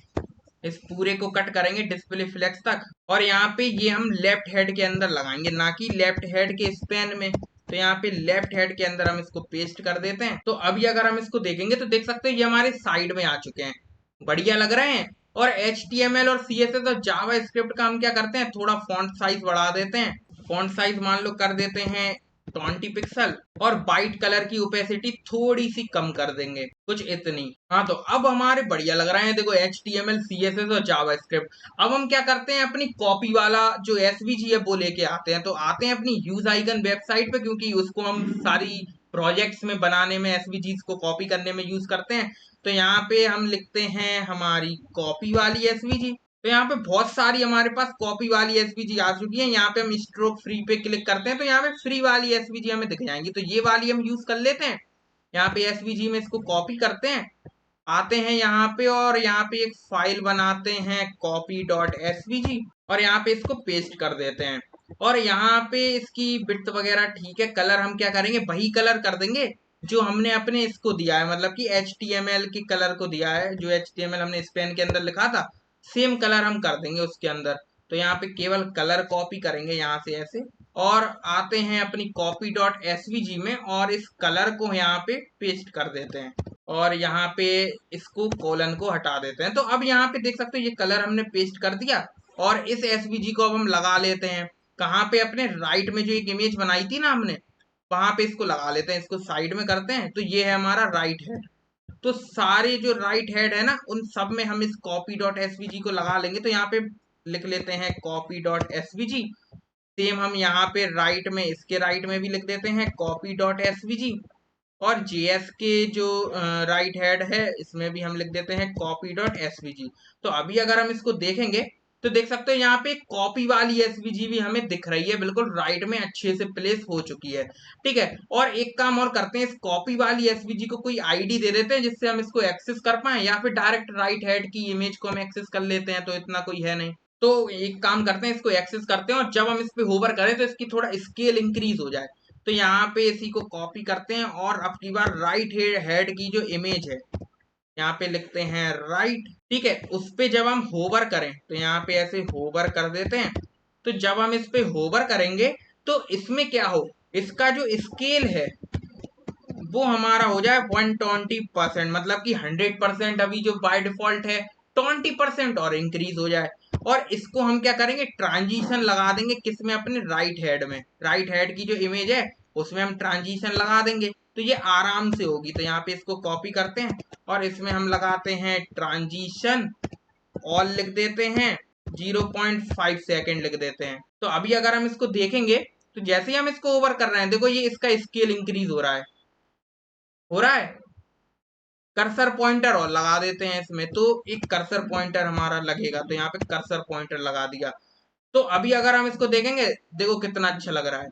S1: इस पूरे को कट करेंगे डिस्प्ले फ्लेक्स तक, और यहाँ पे ये हम लेफ्ट हेड के अंदर लगाएंगे, ना कि लेफ्ट हेड के स्पेन में। तो यहाँ पे लेफ्ट हेड के अंदर हम इसको पेस्ट कर देते हैं। तो अभी अगर हम इसको देखेंगे तो देख सकते हैं ये हमारे साइड में आ चुके हैं, बढ़िया लग रहे हैं। और HTML और CSS और जावा स्क्रिप्ट का हम क्या करते हैं, थोड़ा फॉन्ट साइज बढ़ा देते हैं। फॉन्ट साइज मान लो कर देते हैं 20 पिक्सल, और वाइट कलर की ओपेसिटी थोड़ी सी कम कर देंगे, कुछ इतनी। हाँ, तो अब हमारे बढ़िया लग रहे हैं, देखो HTML CSS और जावा स्क्रिप्ट। अब हम क्या करते हैं, अपनी कॉपी वाला जो SVG है वो लेके आते हैं। तो आते हैं अपनी यूज आइकन वेबसाइट पे, क्योंकि उसको हम सारी प्रोजेक्ट्स में बनाने में, SVGs को कॉपी करने में यूज करते हैं। तो यहाँ पे हम लिखते हैं हमारी कॉपी वाली SVG। तो यहाँ पे बहुत सारी हमारे पास कॉपी वाली SVG आ चुकी है। यहाँ पे हम स्ट्रोक फ्री पे क्लिक करते हैं तो यहाँ पे फ्री वाली SVG हमें दिख जाएंगी, तो ये वाली हम यूज कर लेते हैं। यहाँ पे SVG में इसको कॉपी करते हैं, आते हैं यहाँ पे और यहाँ पे एक फाइल बनाते हैं copy.svg, और यहाँ पे इसको पेस्ट कर देते हैं। और यहाँ पे इसकी विड्थ वगैरह ठीक है। कलर हम क्या करेंगे, वही कलर कर देंगे जो हमने अपने इसको दिया है, मतलब कि HTML के कलर को दिया है, जो HTML हमने इस पेन के अंदर लिखा था सेम कलर हम कर देंगे उसके अंदर। तो यहाँ पे केवल कलर कॉपी करेंगे यहाँ से ऐसे, और आते हैं अपनी copy.svg में और इस कलर को यहाँ पे पेस्ट कर देते हैं, और यहाँ पे इसको कोलन को हटा देते हैं। तो अब यहाँ पे देख सकते हो ये कलर हमने पेस्ट कर दिया, और इस SVG को अब हम लगा लेते हैं कहाँ पे, अपने राइट में जो एक इमेज बनाई थी ना हमने, वहां पे इसको लगा लेते हैं। इसको साइड में करते हैं, तो ये है हमारा राइट हेड। तो सारे जो राइट हेड है ना, उन सब में हम इस copy.svg को लगा लेंगे। तो यहाँ पे लिख लेते हैं copy.svg। सेम हम यहाँ पे राइट में, इसके राइट में भी लिख देते हैं copy.svg, और JS के जो राइट हेड है इसमें भी हम लिख देते हैं copy.svg। तो अभी अगर हम इसको देखेंगे तो देख सकते हो यहाँ पे कॉपी वाली SVG भी हमें दिख रही है, बिल्कुल राइट में अच्छे से प्लेस हो चुकी है। ठीक है, और एक काम और करते हैं, इस कॉपी वाली SVG को कोई ID दे देते हैं जिससे हम इसको एक्सेस कर पाए, या फिर डायरेक्ट राइट हेड की इमेज को हम एक्सेस कर लेते हैं, तो इतना कोई है नहीं। तो एक काम करते हैं, इसको एक्सेस करते हैं, और जब हम इस पे होवर करें तो इसकी थोड़ा स्केल इंक्रीज हो जाए। तो यहाँ पे इसी को कॉपी करते हैं, और अब की बार राइट हेड की जो इमेज है यहाँ पे लिखते हैं राइट। ठीक है, उस पे जब हम होवर करें तो यहाँ पे ऐसे होवर कर देते हैं। तो जब हम इस पे होवर करेंगे तो इसमें क्या हो, इसका जो स्केल है वो हमारा हो जाए 120%, मतलब कि 100% अभी जो बाय डिफॉल्ट है 20% और इंक्रीज हो जाए। और इसको हम क्या करेंगे, ट्रांजिशन लगा देंगे किसमें, अपने राइट हेड में। राइट हेड की जो इमेज है उसमें हम ट्रांजिशन लगा देंगे, तो ये आराम से होगी। तो यहाँ पे इसको कॉपी करते हैं और इसमें हम लगाते हैं ट्रांजिशन, ऑल लिख देते हैं, 0.5 सेकेंड लिख देते हैं। तो अभी अगर हम इसको देखेंगे तो जैसे ही हम इसको ओवर कर रहे हैं, देखो ये इसका स्केल इंक्रीज हो रहा है, हो रहा है। कर्सर पॉइंटर और लगा देते हैं इसमें, तो एक कर्सर पॉइंटर हमारा लगेगा, तो यहाँ पे कर्सर पॉइंटर लगा दिया। तो अभी अगर हम इसको देखेंगे, देखो कितना अच्छा लग रहा है,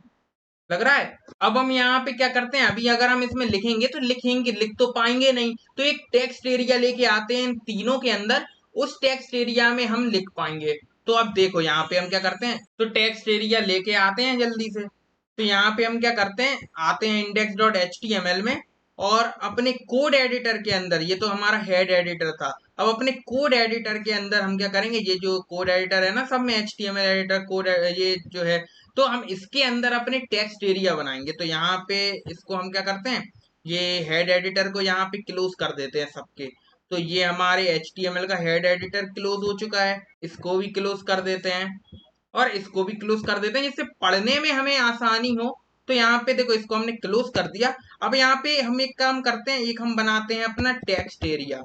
S1: लग रहा है। अब हम यहाँ पे क्या करते हैं, अभी अगर हम इसमें लिखेंगे तो लिख तो पाएंगे नहीं, तो एक टेक्स्ट एरिया लेके आते हैं इन तीनों के अंदर, उस टेक्स्ट एरिया में हम लिख पाएंगे। तो अब देखो यहाँ पे हम क्या करते हैं, तो टेक्स्ट एरिया लेके आते हैं जल्दी से। तो यहाँ पे हम क्या करते हैं, आते हैं index.html में, और अपने कोड एडिटर के अंदर, ये तो हमारा हेड एडिटर था, अब अपने कोड एडिटर के अंदर हम क्या करेंगे, ये जो कोड एडिटर है ना सब में, HTML एडिटर कोड ये जो है, तो हम इसके अंदर अपने टेक्स्ट एरिया बनाएंगे। तो यहाँ पे इसको हम क्या करते हैं, ये हेड एडिटर को यहाँ पे क्लोज कर देते हैं सबके। तो ये हमारे HTML का हेड एडिटर क्लोज हो चुका है, इसको भी क्लोज कर देते हैं, और इसको भी क्लोज कर देते हैं जिससे पढ़ने में हमें आसानी हो। तो यहाँ पे देखो इसको हमने क्लोज कर दिया। अब यहाँ पे हम एक काम करते हैं, एक हम बनाते हैं अपना टेक्स्ट एरिया।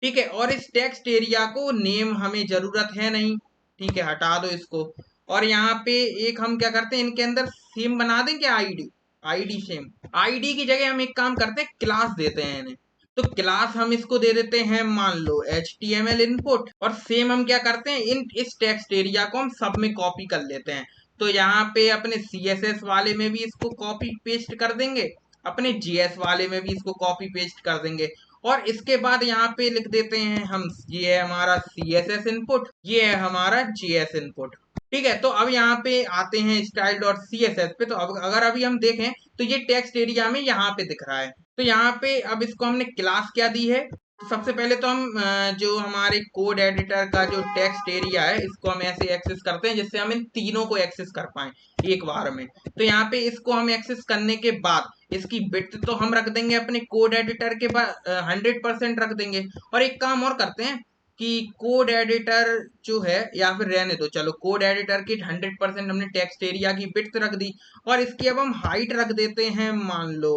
S1: ठीक है, और इस टेक्स्ट एरिया को नेम हमें जरूरत है नहीं, ठीक है, हटा दो इसको। और यहाँ पे एक हम क्या करते हैं, इनके अंदर सेम बना दें क्या, आईडी सेम। आईडी की जगह हम एक काम करते हैं, क्लास देते हैं इन्हें। तो क्लास हम इसको दे देते हैं, मान लो HTML इनपुट, और सेम हम क्या करते हैं, इस टेक्स्ट एरिया को हम सब में कॉपी कर लेते हैं। तो यहाँ पे अपने CSS वाले में भी इसको कॉपी पेस्ट कर देंगे, अपने JS वाले में भी इसको कॉपी पेस्ट कर देंगे, और इसके बाद यहाँ पे लिख देते हैं हम, ये है हमारा CSS इनपुट, ये है हमारा JS इनपुट। ठीक है, तो अब यहाँ पे आते हैं style.css पे। तो अब अगर अभी हम देखें तो ये टेक्स्ट एरिया में यहाँ पे दिख रहा है। तो यहाँ पे अब इसको हमने क्लास क्या दी है, सबसे पहले तो हम जो हमारे कोड एडिटर का जो टेक्स्ट एरिया है इसको हम ऐसे एक्सेस करते हैं जिससे हम इन तीनों को एक्सेस कर पाए एक बार में। तो यहाँ पे इसको हम एक्सेस करने के बाद इसकी बिट तो हम रख देंगे अपने कोड एडिटर के बाद 100% रख देंगे। और एक काम और करते हैं कि कोड एडिटर जो है, या फिर रहने दो, चलो कोड एडिटर की 100% हमने टेक्स्ट एरिया की बिट रख दी। और इसकी अब हम हाइट रख देते हैं, मान लो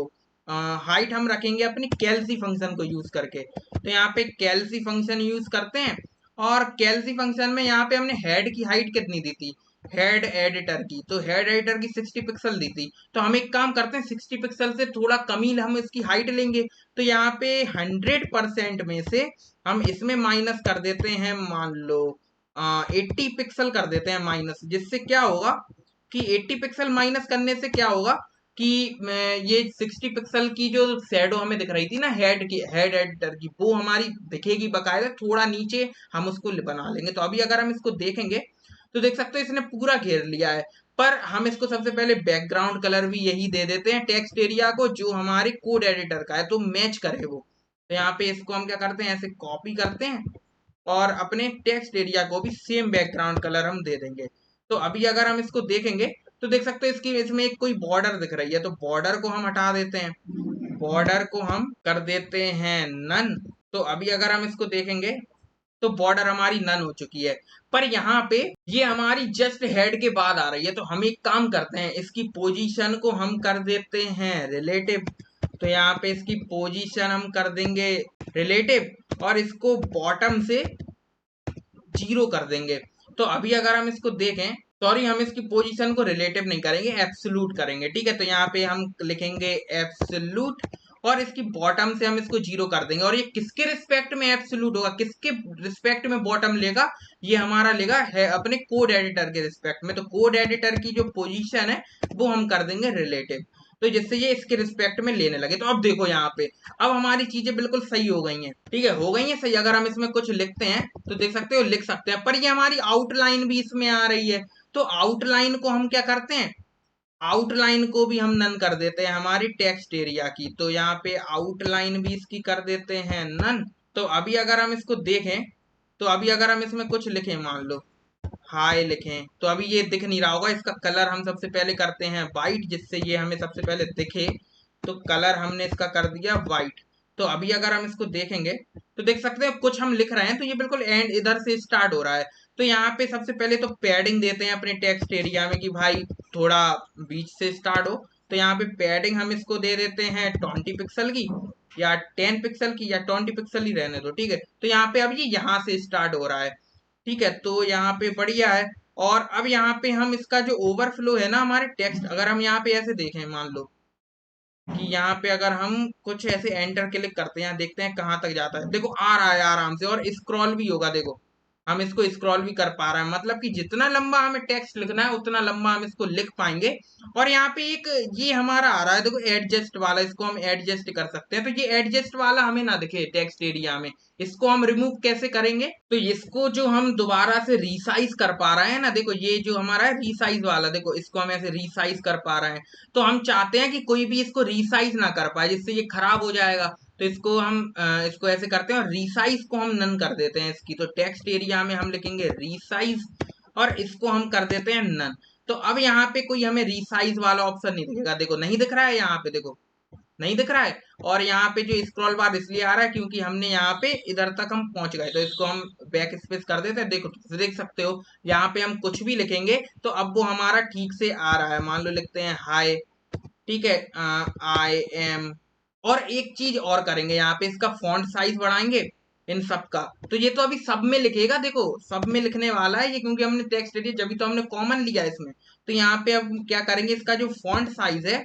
S1: हाइट हम रखेंगे अपनी कैल्सी फंक्शन को यूज करके। तो यहाँ पे कैल्सी फंक्शन यूज करते हैं, और कैल्सी फंक्शन में यहाँ पे हमने हेड की हाइट कितनी दी थी, हेड एडिटर की, तो हेड एडिटर की 60 पिक्सल दी थी। तो हम एक काम करते हैं, 60 पिक्सल से थोड़ा कम ही हम इसकी हाइट लेंगे। तो यहाँ पे 100% में से हम इसमें माइनस कर देते हैं, मान लो 80 पिक्सल कर देते हैं माइनस। जिससे क्या होगा कि 80 पिक्सल माइनस करने से क्या होगा कि ये 60 पिक्सल की जो शैडो हमें दिख रही थी ना हेड की, हेड एडिटर की, वो हमारी दिखेगी बकायदा, थोड़ा नीचे हम उसको बना लेंगे। तो अभी अगर हम इसको देखेंगे तो देख सकते हो इसने पूरा घेर लिया है। पर हम इसको सबसे पहले बैकग्राउंड कलर भी यही दे देते हैं टेक्स्ट एरिया को जो हमारे कोड एडिटर का है, तो मैच करे वो। तो यहाँ पे इसको हम क्या करते हैं, ऐसे कॉपी करते हैं और अपने टेक्स्ट एरिया को भी सेम बैकग्राउंड कलर हम दे देंगे। तो अभी अगर हम इसको देखेंगे तो देख सकते हैं इसकी इसमें एक कोई बॉर्डर दिख रही है, तो बॉर्डर को हम हटा देते हैं, बॉर्डर को हम कर देते हैं नन। तो अभी अगर हम इसको देखेंगे तो बॉर्डर हमारी नन हो चुकी है। पर यहाँ पे ये हमारी जस्ट हेड के बाद आ रही है, तो हम एक काम करते हैं, इसकी पोजीशन को हम कर देते हैं रिलेटिव। तो यहाँ पे इसकी पोजीशन हम कर देंगे रिलेटिव, और इसको बॉटम से 0 कर देंगे। तो अभी अगर हम इसको देखें, सॉरी हम इसकी पोजीशन को रिलेटिव नहीं करेंगे, एब्सोल्यूट करेंगे, ठीक है। तो यहाँ पे हम लिखेंगे एब्सोल्यूट, और इसकी बॉटम से हम इसको 0 कर देंगे। और ये किसके रिस्पेक्ट में एब्सोल्यूट होगा, किसके रिस्पेक्ट में बॉटम लेगा, ये हमारा लेगा है अपने कोड एडिटर के रिस्पेक्ट में। तो कोड एडिटर की जो पोजीशन है वो हम कर देंगे रिलेटिव, तो जिससे ये इसके रिस्पेक्ट में लेने लगे। तो अब देखो यहाँ पे अब हमारी चीजें बिल्कुल सही हो गई हैं, ठीक है, हो गई हैं सही। अगर हम इसमें कुछ लिखते हैं तो देख सकते हो लिख सकते हैं, पर ये हमारी आउटलाइन भी इसमें आ रही है। तो आउटलाइन को हम क्या करते हैं, आउटलाइन को भी हम नन कर देते हैं हमारी टेक्स्ट एरिया की। तो यहाँ पे आउटलाइन भी इसकी कर देते हैं नन। तो अभी अगर हम इसको देखें, तो अभी अगर हम इसमें कुछ लिखें, मान लो हाय लिखें, तो अभी ये दिख नहीं रहा होगा। इसका कलर हम सबसे पहले करते हैं वाइट, जिससे ये हमें सबसे पहले दिखे। तो कलर हमने इसका कर दिया वाइट। तो अभी अगर हम इसको देखेंगे तो देख सकते हैं कुछ हम लिख रहे हैं तो ये बिल्कुल एंड इधर से स्टार्ट हो रहा है। तो यहाँ पे सबसे पहले तो पैडिंग देते हैं अपने टेक्स्ट एरिया में कि भाई थोड़ा बीच से स्टार्ट हो। तो यहाँ पे पैडिंग हम इसको दे देते हैं 20 पिक्सल की, या 10 पिक्सल की, या 20 पिक्सल ही रहने दो, ठीक है। तो यहाँ पे अब ये यहाँ से स्टार्ट हो रहा है, ठीक है, तो यहाँ पे बढ़िया है। और अब यहाँ पे हम इसका जो ओवरफ्लो है ना हमारे टेक्स्ट, अगर हम यहाँ पे ऐसे देखें, मान लो कि यहाँ पे अगर हम कुछ ऐसे एंटर क्लिक करते हैं, देखते हैं कहाँ तक जाता है, देखो आ रहा है आराम से, और स्क्रॉल भी होगा, देखो हम इसको स्क्रॉल भी कर पा रहे हैं। मतलब कि जितना लंबा हमें टेक्स्ट लिखना है उतना लंबा हम इसको लिख पाएंगे। और यहाँ पे एक ये हमारा आ रहा है, देखो एडजस्ट वाला, इसको हम एडजस्ट कर सकते हैं। तो ये एडजस्ट वाला हमें ना दिखे टेक्स्ट एरिया में, इसको हम रिमूव कैसे करेंगे, तो इसको जो हम दोबारा से रीसाइज कर पा रहे हैं ना, देखो ये जो हमारा है रीसाइज वाला, देखो इसको हम ऐसे रीसाइज कर पा रहे हैं। तो हम चाहते हैं कि कोई भी इसको रीसाइज ना कर पाए, जिससे ये खराब हो जाएगा। तो इसको हम इसको ऐसे करते हैं और रीसाइज को हम नन कर देते हैं इसकी। तो टेक्स्ट एरिया में हम लिखेंगे रीसाइज, और इसको हम कर देते हैं नन। तो अब यहाँ पे कोई हमें रीसाइज वाला ऑप्शन नहीं दिखेगा, देखो नहीं दिख रहा है, यहाँ पे देखो नहीं दिख रहा है। और यहाँ पे जो स्क्रॉल बार इसलिए आ रहा है क्योंकि हमने यहाँ पे इधर तक हम पहुंच गए। तो इसको हम बैक स्पेस कर देते हैं, देखो तो देख सकते हो यहाँ पे हम कुछ भी लिखेंगे तो अब वो हमारा ठीक से आ रहा है। मान लो लिखते हैं हाय, ठीक है, आई एम। और एक चीज और करेंगे, यहाँ पे इसका फॉन्ट साइज बढ़ाएंगे इन सब का। तो ये तो अभी सब में लिखेगा, देखो सब में लिखने वाला है ये, क्योंकि हमने टेक्स्ट एडिट जब भी तो हमने कॉमन लिया इसमें। तो यहाँ पे अब क्या करेंगे, इसका जो फॉन्ट साइज है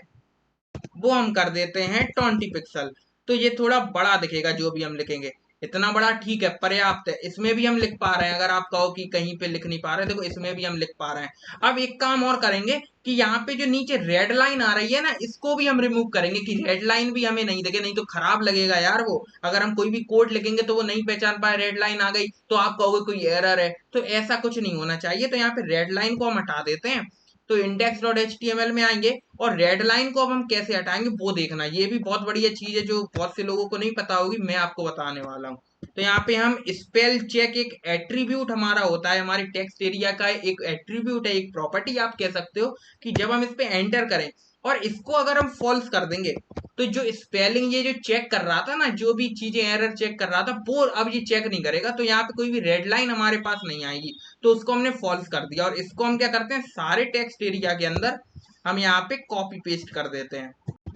S1: वो हम कर देते हैं 20 पिक्सल। तो ये थोड़ा बड़ा दिखेगा जो भी हम लिखेंगे, इतना बड़ा ठीक है, पर्याप्त है। इसमें भी हम लिख पा रहे हैं, अगर आप कहो कि कहीं पे लिख नहीं पा रहे, देखो इसमें भी हम लिख पा रहे हैं। अब एक काम और करेंगे कि यहाँ पे जो नीचे रेड लाइन आ रही है ना, इसको भी हम रिमूव करेंगे कि रेड लाइन भी हमें नहीं दिखे, नहीं तो खराब लगेगा यार वो। अगर हम कोई भी कोड लिखेंगे तो वो नहीं पहचान पाए, रेड लाइन आ गई तो आप कहोगे कोई एरर है, तो ऐसा कुछ नहीं होना चाहिए। तो यहाँ पे रेड लाइन को हम हटा देते हैं। तो index.html में आएंगे और रेड लाइन को अब हम कैसे हटाएंगे वो देखना। ये भी बहुत बढ़िया चीज है जो बहुत से लोगों को नहीं पता होगी, मैं आपको बताने वाला हूँ। तो यहाँ पे हम स्पेल चेक एक एट्रीब्यूट हमारा होता है, हमारे टेक्स्ट एरिया का एक एट्रीब्यूट है, एक प्रॉपर्टी आप कह सकते हो, कि जब हम इस पे एंटर करें और इसको अगर हम फॉल्स कर देंगे तो जो स्पेलिंग ये जो चेक कर रहा था ना, जो भी चीजें एरर चेक कर रहा था वो अब ये चेक नहीं करेगा, तो यहाँ पे कोई भी रेड लाइन हमारे पास नहीं आएगी। तो उसको हमने फॉल्स कर दिया और इसको हम क्या करते हैं, सारे टेक्स्ट एरिया के अंदर हम यहाँ पे कॉपी पेस्ट कर देते हैं,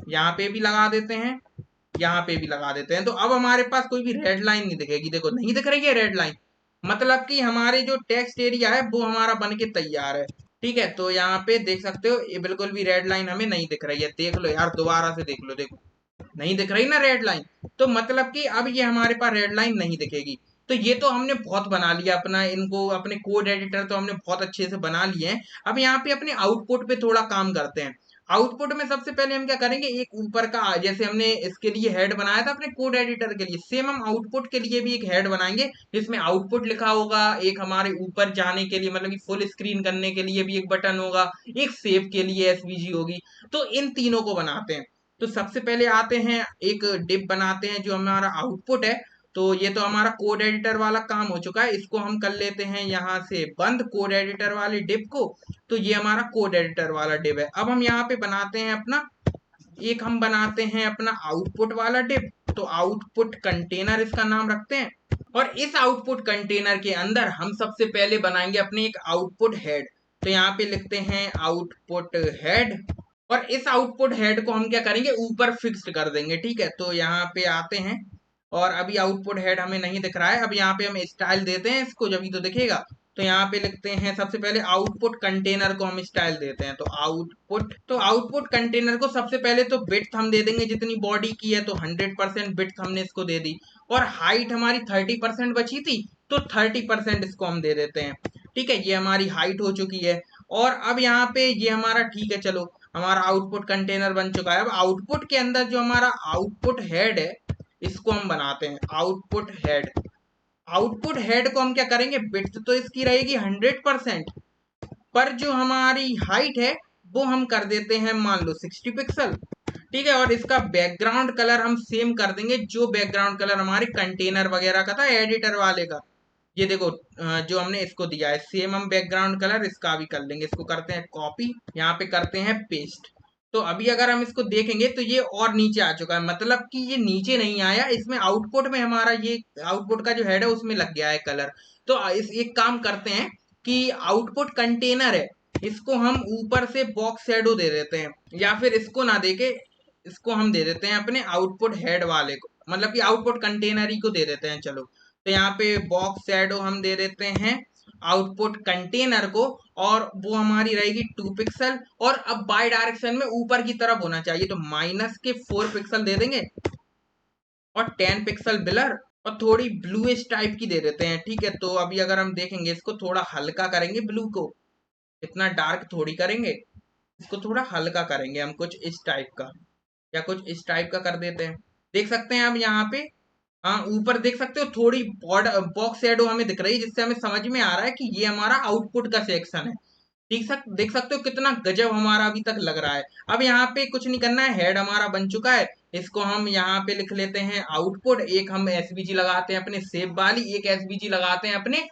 S1: यहाँ पे भी लगा देते हैं, यहाँ पे भी लगा देते हैं। तो अब हमारे पास कोई भी रेड लाइन नहीं दिखेगी, देखो नहीं दिख रही है रेड लाइन, मतलब कि हमारे जो टेक्स्ट एरिया है वो हमारा बन के तैयार है। ठीक है, तो यहाँ पे देख सकते हो ये बिल्कुल भी रेड लाइन हमें नहीं दिख रही है, देख लो यार दोबारा से देख लो, देखो नहीं दिख रही ना रेड लाइन, तो मतलब कि अब ये हमारे पास रेड लाइन नहीं दिखेगी। तो ये तो हमने बहुत बना लिया अपना, इनको अपने कोड एडिटर तो हमने बहुत अच्छे से बना लिए हैं। अब यहाँ पे अपने आउटपुट पे थोड़ा काम करते हैं। आउटपुट में सबसे पहले हम क्या करेंगे, एक ऊपर का जैसे हमने इसके लिए हेड बनाया था अपने कोड एडिटर के लिए, सेम हम आउटपुट के लिए भी एक हेड बनाएंगे जिसमें आउटपुट लिखा होगा, एक हमारे ऊपर जाने के लिए मतलब कि फुल स्क्रीन करने के लिए भी एक बटन होगा, एक सेव के लिए एसवीजी होगी। तो इन तीनों को बनाते हैं। तो सबसे पहले आते हैं एक डिप बनाते हैं जो हमारा आउटपुट है। तो ये तो हमारा कोड एडिटर वाला काम हो चुका है, इसको हम कर लेते हैं यहाँ से बंद, कोड एडिटर वाली डिप को। तो ये हमारा कोड एडिटर वाला डिप है। अब हम यहाँ पे बनाते हैं अपना, एक हम बनाते हैं अपना आउटपुट वाला डिप। तो आउटपुट कंटेनर इसका नाम रखते हैं, और इस आउटपुट कंटेनर के अंदर हम सबसे पहले बनाएंगे अपने एक आउटपुट हेड। तो यहाँ पे लिखते हैं आउटपुट हेड, और इस आउटपुट हेड को हम क्या करेंगे, ऊपर फिक्स्ड कर देंगे। ठीक है, तो यहाँ पे आते हैं और अभी आउटपुट हेड हमें नहीं दिख रहा है, अब यहाँ पे हम स्टाइल देते हैं इसको, जब ही तो दिखेगा। तो यहाँ पे लिखते हैं सबसे पहले आउटपुट कंटेनर को हम स्टाइल देते हैं, तो आउटपुट कंटेनर को सबसे पहले तो बिट्स हम दे देंगे, जितनी बॉडी की है तो 100% बिट्स हमने इसको दे दी, और हाइट हमारी 30% बची थी तो 30% इसको हम दे देते हैं। ठीक है, ये हमारी हाइट हो चुकी है। और अब यहाँ पे ये हमारा ठीक है, चलो हमारा आउटपुट कंटेनर बन चुका है। अब आउटपुट के अंदर जो हमारा आउटपुट हेड है इसको हम बनाते हैं आउटपुट हेड। आउटपुट हेड को हम क्या करेंगे, बिट्स तो इसकी रहेगी 100%, पर जो हमारी हाइट है वो हम कर देते हैं मान लो 60 पिक्सल। ठीक है, और इसका बैकग्राउंड कलर हम सेम कर देंगे जो बैकग्राउंड कलर हमारे कंटेनर वगैरह का था एडिटर वाले का। ये देखो जो हमने इसको दिया है सेम हम बैकग्राउंड कलर इसका भी कर लेंगे। इसको करते हैं कॉपी, यहाँ पे करते हैं पेस्ट। तो अभी अगर हम इसको देखेंगे तो ये और नीचे आ चुका है, मतलब कि ये नीचे नहीं आया, इसमें आउटपुट में हमारा ये आउटपुट का जो हेड है उसमें लग गया है कलर। तो इस एक काम करते हैं कि आउटपुट कंटेनर है इसको हम ऊपर से बॉक्स शैडो दे देते हैं, या फिर इसको ना देके इसको हम दे देते हैं अपने आउटपुट हेड वाले को, मतलब कि आउटपुट कंटेनर ही को दे देते हैं। चलो, तो यहाँ पे बॉक्स शैडो हम दे देते हैं आउटपुट कंटेनर को, और वो हमारी रहेगी 2 पिक्सल, और अब बाय डायरेक्शन में ऊपर की तरफ होना चाहिए, तो -4 पिक्सल दे देंगे, और 10 पिक्सल ब्लर, और थोड़ी ब्लूइश टाइप की दे देते हैं। ठीक है, तो अभी अगर हम देखेंगे इसको थोड़ा हल्का करेंगे ब्लू को, इतना डार्क थोड़ी करेंगे, इसको थोड़ा हल्का करेंगे हम, कुछ इस टाइप का या कुछ इस टाइप का कर देते हैं। देख सकते हैं आप यहाँ पे, हाँ ऊपर देख सकते हो थोड़ी बॉक्स शैडो हमें दिख रही है, जिससे हमें समझ में आ रहा है कि ये हमारा आउटपुट का सेक्शन है। देख सकते हो कितना गजब हमारा अभी तक लग रहा है। अब यहाँ पे कुछ नहीं करना है, हेड हमारा बन चुका है। इसको हम यहाँ पे लिख लेते हैं आउटपुट, एक हम एसवीजी लगाते हैं अपने सेव वाली, एक एसवीजी लगाते हैं अपने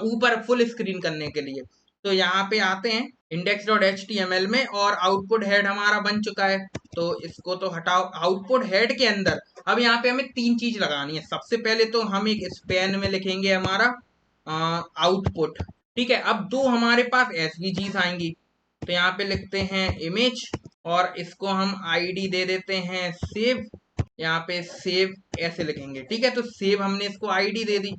S1: ऊपर फुल स्क्रीन करने के लिए। तो यहाँ पे आते हैं index.html में, और आउटपुट हेड हमारा बन चुका है। तो इसको तो हटाओ। आउटपुट हेड के अंदर अब यहाँ पे हमें 3 चीज लगानी है। सबसे पहले तो हम एक स्पेन में लिखेंगे हमारा आउटपुट। ठीक है, अब 2 हमारे पास एसवीजीज आएंगी, तो यहाँ पे लिखते हैं इमेज, और इसको हम आईडी दे देते हैं सेव। यहाँ पे सेव ऐसे लिखेंगे। ठीक है, तो सेव हमने इसको आईडी दे दी,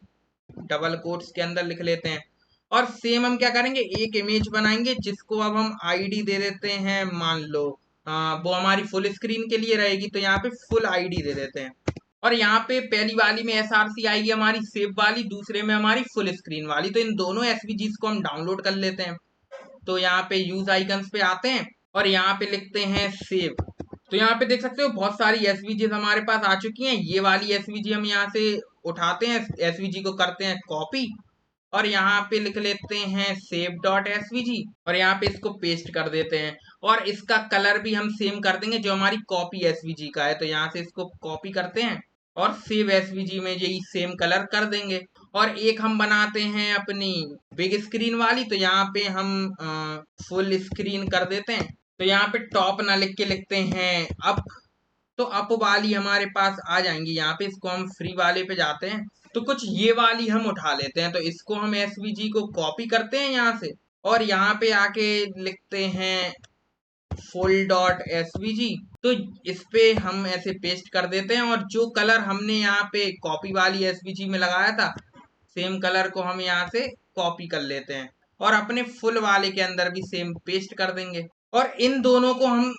S1: डबल कोट्स के अंदर लिख लेते हैं। और सेम हम क्या करेंगे, एक इमेज बनाएंगे जिसको अब हम आईडी दे देते हैं, मान लो वो हमारी फुल स्क्रीन के लिए रहेगी, तो यहाँ पे फुल आईडी दे देते हैं। और यहाँ पे पहली वाली में एसआरसी आएगी हमारी सेव वाली, दूसरे में हमारी फुल स्क्रीन वाली। तो इन दोनों एसवीजीज को हम डाउनलोड कर लेते हैं। तो यहाँ पे यूज आइकन्स पे आते हैं और यहाँ पे लिखते हैं सेव। तो यहाँ पे देख सकते हो बहुत सारी एसवीजीज हमारे पास आ चुकी हैं। ये वाली एसवीजी हम यहाँ से उठाते हैं, एसवीजी को करते हैं कॉपी, और यहाँ पे लिख लेते हैं सेव डॉट एसवीजी और यहाँ पे इसको पेस्ट कर देते हैं। और इसका कलर भी हम सेम कर देंगे जो हमारी कॉपी एसवीजी का है, तो यहाँ से इसको कॉपी करते हैं और सेव एसवीजी में यही सेम कलर कर देंगे। और एक हम बनाते हैं अपनी बिग स्क्रीन वाली, तो यहाँ पे हम फुल स्क्रीन कर देते हैं। तो यहाँ पे टॉप ना लिख के लिखते हैं अप, तो अप वाली हमारे पास आ जाएंगी। यहाँ पे इसको हम फ्री वाले पे जाते हैं, तो कुछ ये वाली हम उठा लेते हैं। तो इसको हम एसवीजी को कॉपी करते हैं यहाँ से और यहाँ पे आके लिखते हैं फुल डॉट एसवीजी, तो इस पे हम ऐसे पेस्ट कर देते हैं। और जो कलर हमने यहाँ पे कॉपी वाली एसवीजी में लगाया था, सेम कलर को हम यहाँ से कॉपी कर लेते हैं और अपने फुल वाले के अंदर भी सेम पेस्ट कर देंगे। और इन दोनों को हम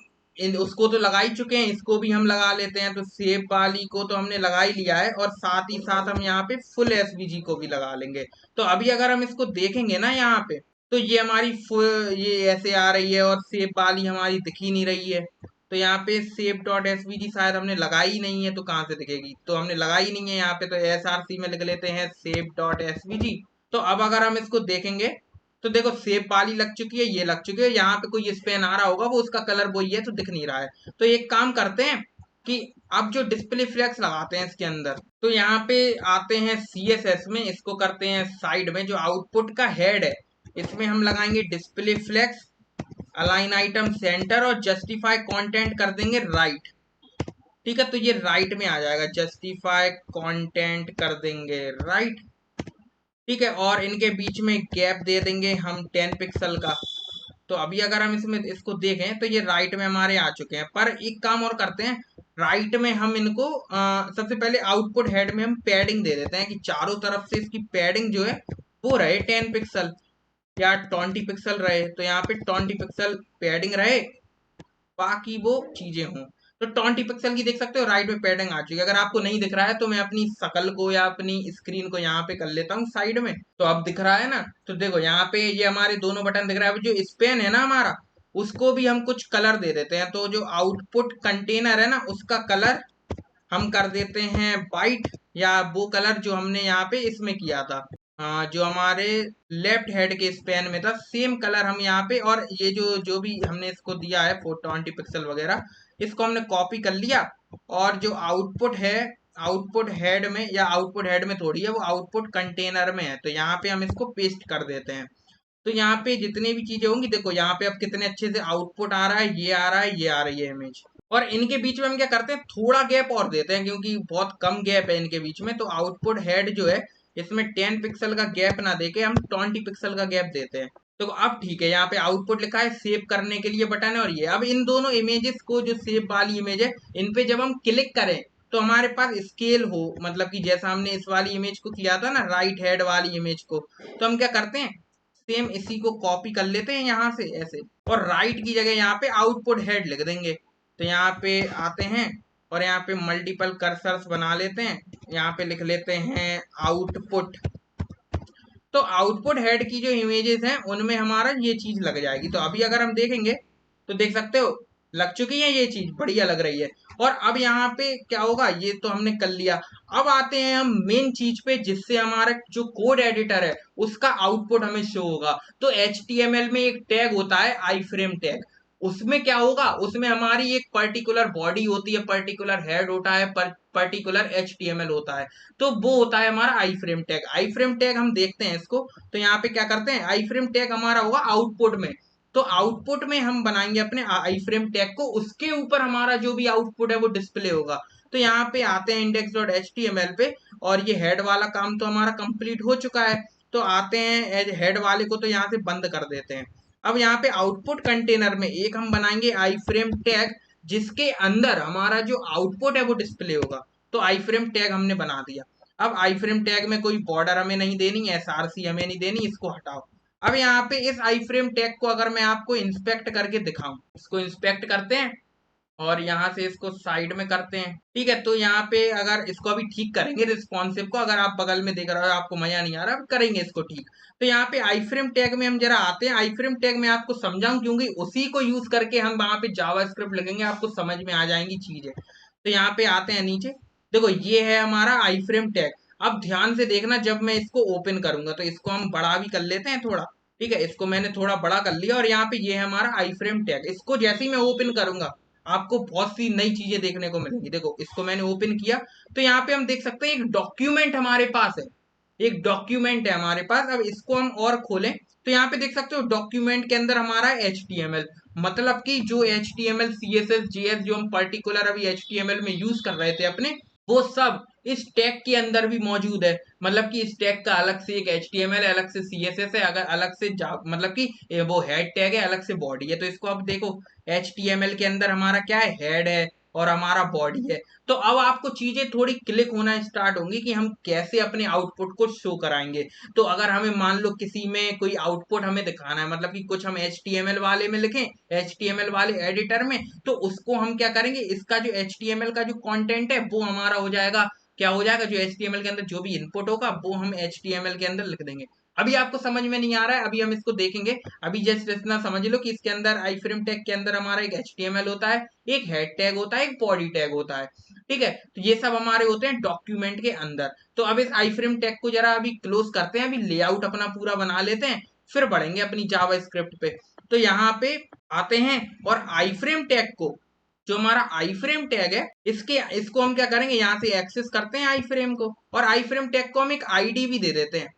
S1: उसको तो लगा ही चुके हैं, इसको भी हम लगा लेते हैं। तो सेव वाली को तो हमने लगा ही लिया है और साथ ही साथ हम यहाँ पे फुल एसवीजी को भी लगा लेंगे। तो अभी अगर हम इसको देखेंगे ना यहाँ पे, तो ये हमारी फुल ये ऐसे आ रही है और सेव वाली हमारी दिख ही नहीं रही है। तो यहाँ पे सेव डॉट एसवीजी शायद हमने लगाई ही नहीं है, तो कहाँ से दिखेगी, तो हमने लगाई ही नहीं है यहाँ पे। तो एसआरसी में लिख लेते हैं सेव डॉट एसवीजी। तो अब अगर हम इसको देखेंगे तो देखो सेव वाली लग चुकी है, ये लग चुकी है। यहाँ पे कोई स्पेन आ रहा होगा, वो उसका कलर वही है तो दिख नहीं रहा है। तो एक काम करते हैं कि अब जो डिस्प्ले फ्लेक्स लगाते हैं इसके अंदर, तो यहाँ पे आते हैं सीएसएस में, इसको करते हैं साइड में, जो आउटपुट का हेड है इसमें हम लगाएंगे display flex, align item center और जस्टिफाई कंटेंट कर देंगे राइट। ठीक है, तो ये राइट में आ जाएगा, जस्टिफाई कंटेंट कर देंगे राइट। ठीक है, और इनके बीच में गैप दे देंगे हम 10 पिक्सल का। तो अभी अगर हम इसमें इसको देखें तो ये राइट में हमारे आ चुके हैं। पर एक काम और करते हैं, राइट में हम इनको सबसे पहले आउटपुट हेड में हम पैडिंग दे देते हैं कि चारों तरफ से इसकी पैडिंग जो है वो रहे 10 पिक्सल या 20 पिक्सल रहे। तो यहाँ पे 20 पिक्सल पैडिंग रहे, बाकी वो चीजें हों। तो 20 पिक्सल की देख सकते हो राइट में पैडिंग आ चुकी है। अगर आपको नहीं दिख रहा है तो मैं अपनी शकल को या अपनी स्क्रीन को यहाँ पे कर लेता हूँ साइड में, तो अब दिख रहा है ना। तो देखो यहाँ पे ये हमारे दोनों बटन दिख रहा है। अब जो स्पेन है ना हमारा, उसको भी हम कुछ कलर दे देते हैं। तो जो आउटपुट कंटेनर है ना, उसका कलर हम कर देते हैं वाइट, या वो कलर जो हमने यहाँ पे इसमें किया था, जो हमारे लेफ्ट हेड के स्पैन में था, सेम कलर हम यहाँ पे। और ये जो जो भी हमने इसको दिया है 420 पिक्सल वगैरह, इसको हमने कॉपी कर लिया। और जो आउटपुट है, आउटपुट हेड में, या आउटपुट हेड में थोड़ी है, वो आउटपुट कंटेनर में है, तो यहाँ पे हम इसको पेस्ट कर देते हैं। तो यहाँ पे जितनी भी चीजें होंगी, देखो यहाँ पे अब कितने अच्छे से आउटपुट आ रहा है, ये आ रहा है, ये आ रही है इमेज। और इनके बीच में हम क्या करते हैं, थोड़ा गैप और देते हैं क्योंकि बहुत कम गैप है इनके बीच में। तो आउटपुट हेड जो है इसमें 10 पिक्सल का गैप ना देके हम 20 पिक्सल का गैप देते हैं। तो अब ठीक है, यहाँ पे आउटपुट लिखा है, सेव करने के लिए बटन है। और ये अब इन दोनों इमेजेस को, जो सेव वाली इमेज है, इन पे जब हम क्लिक करें तो हमारे पास स्केल हो, मतलब कि जैसा हमने इस वाली इमेज को किया था ना, राइट हेड वाली इमेज को, तो हम क्या करते हैं, सेम इसी को कॉपी कर लेते हैं यहाँ से ऐसे, और राइट की जगह यहाँ पे आउटपुट हेड लिख देंगे। तो यहाँ पे आते हैं और यहाँ पे मल्टीपल कर्सर्स बना लेते हैं, यहाँ पे लिख लेते हैं आउटपुट। तो आउटपुट हेड की जो इमेजेस हैं उनमें हमारा ये चीज लग जाएगी। तो अभी अगर हम देखेंगे तो देख सकते हो लग चुकी है, ये चीज बढ़िया लग रही है। और अब यहाँ पे क्या होगा, ये तो हमने कर लिया। अब आते हैं हम मेन चीज पे, जिससे हमारा जो कोड एडिटर है उसका आउटपुट हमें शो होगा। तो HTML में एक टैग होता है आई फ्रेम टैग। उसमें क्या होगा, उसमें हमारी एक पर्टिकुलर बॉडी होती है, पर्टिकुलर हेड होता है, पर्टिकुलर HTML होता है। तो वो होता है हमारा आई फ्रेम टैग। आई फ्रेम टैग हम देखते हैं इसको, तो यहाँ पे क्या करते हैं, आई फ्रेम टैग हमारा होगा आउटपुट में। तो आउटपुट में हम बनाएंगे अपने आई फ्रेम टैग को, उसके ऊपर हमारा जो भी आउटपुट है वो डिस्प्ले होगा। तो यहाँ पे आते हैं index.html पे, और ये हेड वाला काम तो हमारा कंप्लीट हो चुका है। तो आते हैं हेड वाले को, तो यहाँ से बंद कर देते हैं। अब यहाँ पे आउटपुट कंटेनर में एक हम बनाएंगे आई फ्रेम टैग, जिसके अंदर हमारा जो आउटपुट है वो डिस्प्ले होगा। तो आई फ्रेम टैग हमने बना दिया। अब आई फ्रेम टैग में कोई बॉर्डर हमें नहीं देनी, एसआरसी हमें नहीं देनी, इसको हटाओ। अब यहाँ पे इस आई फ्रेम टैग को अगर मैं आपको इंस्पेक्ट करके दिखाऊं, इसको इंस्पेक्ट करते हैं और यहाँ से इसको साइड में करते हैं। ठीक है, तो यहाँ पे अगर इसको अभी ठीक करेंगे रिस्पॉन्सिव को, अगर आप बगल में देख रहे हो आपको मजा नहीं आ रहा, करेंगे इसको ठीक। तो यहाँ पे आई फ्रेम टैग में हम जरा आते हैं। आई फ्रेम टैग में आपको समझाऊं, क्योंकि उसी को यूज करके हम वहां पे जावास्क्रिप्ट लिखेंगे, आपको समझ में आ जाएंगी चीजें। तो यहाँ पे आते हैं नीचे, देखो ये है हमारा आई फ्रेम टैग। अब ध्यान से देखना, जब मैं इसको ओपन करूंगा तो इसको हम बड़ा भी कर लेते हैं थोड़ा। ठीक है, इसको मैंने थोड़ा बड़ा कर लिया और यहाँ पे ये है हमारा आई फ्रेम टैग। इसको जैसे ही मैं ओपन करूंगा आपको बहुत सी नई चीजें देखने को मिलेंगी। देखो, इसको मैंने ओपन किया तो यहाँ पे हम देख सकते हैं एक डॉक्यूमेंट हमारे पास है, एक डॉक्यूमेंट है हमारे पास। अब इसको हम और खोलें तो यहाँ पे देख सकते हो डॉक्यूमेंट के अंदर हमारा HTML, मतलब कि जो HTML CSS JS जो हम पर्टिकुलर अभी HTML में यूज कर रहे थे अपने, वो सब इस टैग के अंदर भी मौजूद है। मतलब कि इस टैग का अलग से एक HTML है, अलग से CSS है, अगर अलग से मतलब कि वो हेड टैग है, अलग से बॉडी है। तो इसको अब देखो, HTML के अंदर हमारा क्या है, हेड है और हमारा बॉडी है। तो अब आपको चीजें थोड़ी क्लिक होना स्टार्ट होंगी कि हम कैसे अपने आउटपुट को शो कराएंगे। तो अगर हमें मान लो किसी में कोई आउटपुट हमें दिखाना है, मतलब कि कुछ हम HTML वाले में लिखें, HTML वाले एडिटर में, तो उसको हम क्या करेंगे, इसका जो HTML का जो कंटेंट है वो हमारा हो जाएगा, क्या हो जाएगा, जो HTML के अंदर जो भी इनपुट होगा वो हम HTML के अंदर लिख देंगे। अभी आपको समझ में नहीं आ रहा है, अभी हम इसको देखेंगे। अभी जस्ट इतना समझ लो कि इसके अंदर आई फ्रेम टैग के अंदर हमारा एक HTML होता है, एक हेड टैग होता है, एक बॉडी टैग होता है। ठीक है, तो ये सब हमारे होते हैं डॉक्यूमेंट के अंदर। तो अब इस आई फ्रेम टैग को जरा अभी क्लोज करते हैं, अभी लेआउट अपना पूरा बना लेते हैं, फिर बढ़ेंगे अपनी जावा स्क्रिप्ट पे। तो यहाँ पे आते हैं और आई फ्रेम टैग को, जो हमारा आई फ्रेम टैग है, इसको हम क्या करेंगे, यहाँ से एक्सेस करते हैं आई फ्रेम को, और आई फ्रेम टैग को हम एक आईडी भी दे देते हैं।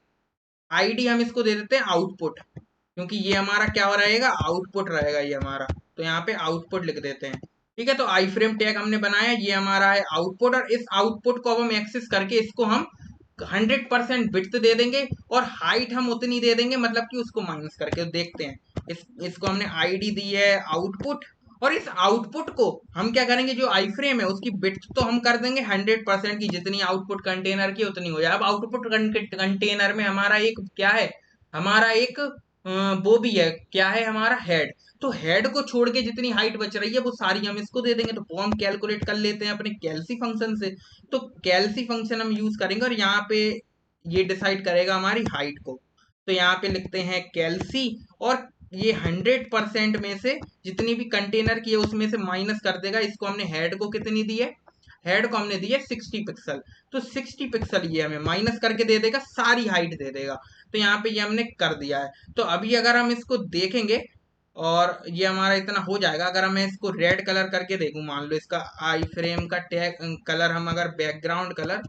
S1: आईडी हम इसको दे देते हैं आउटपुट, क्योंकि ये हमारा क्या हो रहेगा, आउटपुट रहेगा ये हमारा। तो यहाँ पे आउटपुट लिख देते हैं। ठीक है, तो आई फ्रेम टैग हमने बनाया, ये हमारा है आउटपुट, और इस आउटपुट को अब हम एक्सेस करके इसको हम 100% विड्थ दे देंगे और हाइट हम उतनी दे देंगे, मतलब कि उसको माइनस करके देखते हैं। इसको हमने आईडी दी है आउटपुट, और इस आउटपुट को हम क्या करेंगे, जो आई फ्रेम है उसकी विड्थ तो हम कर देंगे 100% की, जितनी आउटपुट कंटेनर की उतनी हो जाए। अब आउटपुट कंटेनर में हमारा एक क्या है, हमारा एक वो भी है, क्या है, हमारा हेड। तो हेड को छोड़ के जितनी हाइट बच रही है वो सारी हम इसको दे देंगे। तो वो हम कैलकुलेट कर लेते हैं अपने कैलसी फंक्शन से। तो कैलसी फंक्शन हम यूज करेंगे और यहाँ पे ये डिसाइड करेगा हमारी हाइट को। तो यहाँ पे लिखते हैं कैलसी, और ये 100% में से जितनी भी कंटेनर की है उसमें से माइनस कर देगा। इसको हमने हेड को कितनी दी है, हेड को हमने दी है 60 पिक्सल। तो 60 पिक्सल ये हमें माइनस करके दे देगा, सारी हाइट दे देगा। तो यहाँ पे ये हमने कर दिया है। तो अभी अगर हम इसको देखेंगे और ये हमारा इतना हो जाएगा, अगर मैं इसको रेड कलर करके देखूं, मान लो इसका आई फ्रेम का टैग कलर हम अगर बैकग्राउंड कलर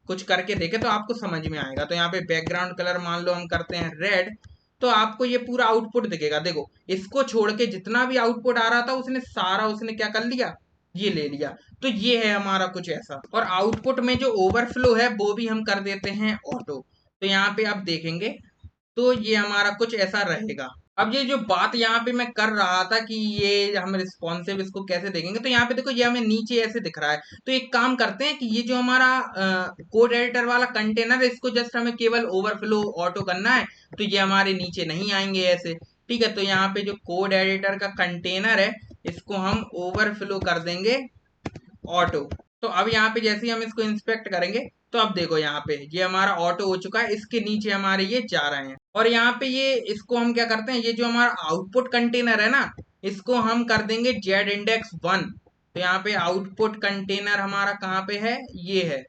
S1: कुछ करके देखे तो आपको समझ में आएगा। तो यहाँ पे बैकग्राउंड कलर मान लो हम करते हैं रेड, तो आपको ये पूरा आउटपुट दिखेगा। देखो, इसको छोड़ के जितना भी आउटपुट आ रहा था उसने सारा, उसने क्या कर लिया, ये ले लिया। तो ये है हमारा कुछ ऐसा। और आउटपुट में जो ओवरफ्लो है वो भी हम कर देते हैं ऑटो। तो यहाँ पे आप देखेंगे तो ये हमारा कुछ ऐसा रहेगा। अब ये जो बात यहाँ पे मैं कर रहा था कि ये हम रिस्पॉन्सिव इसको कैसे देखेंगे, तो यहाँ पे देखो ये हमें नीचे ऐसे दिख रहा है। तो एक काम करते हैं कि ये जो हमारा कोड एडिटर वाला कंटेनर है, इसको जस्ट हमें केवल ओवरफ्लो ऑटो करना है। तो ये हमारे नीचे नहीं आएंगे ऐसे। ठीक है, तो यहाँ पे जो कोड एडिटर का कंटेनर है इसको हम ओवरफ्लो कर देंगे ऑटो। तो अब यहाँ पे जैसे ही हम इसको इंस्पेक्ट करेंगे तो अब देखो यहाँ पे ये हमारा ऑटो हो चुका है, इसके नीचे हमारे ये जा रहे हैं। और यहाँ पे ये इसको हम क्या करते हैं, ये जो हमारा आउटपुट कंटेनर है ना, इसको हम कर देंगे जेड इंडेक्स 1। तो यहाँ पे आउटपुट कंटेनर हमारा कहाँ पे है, ये है,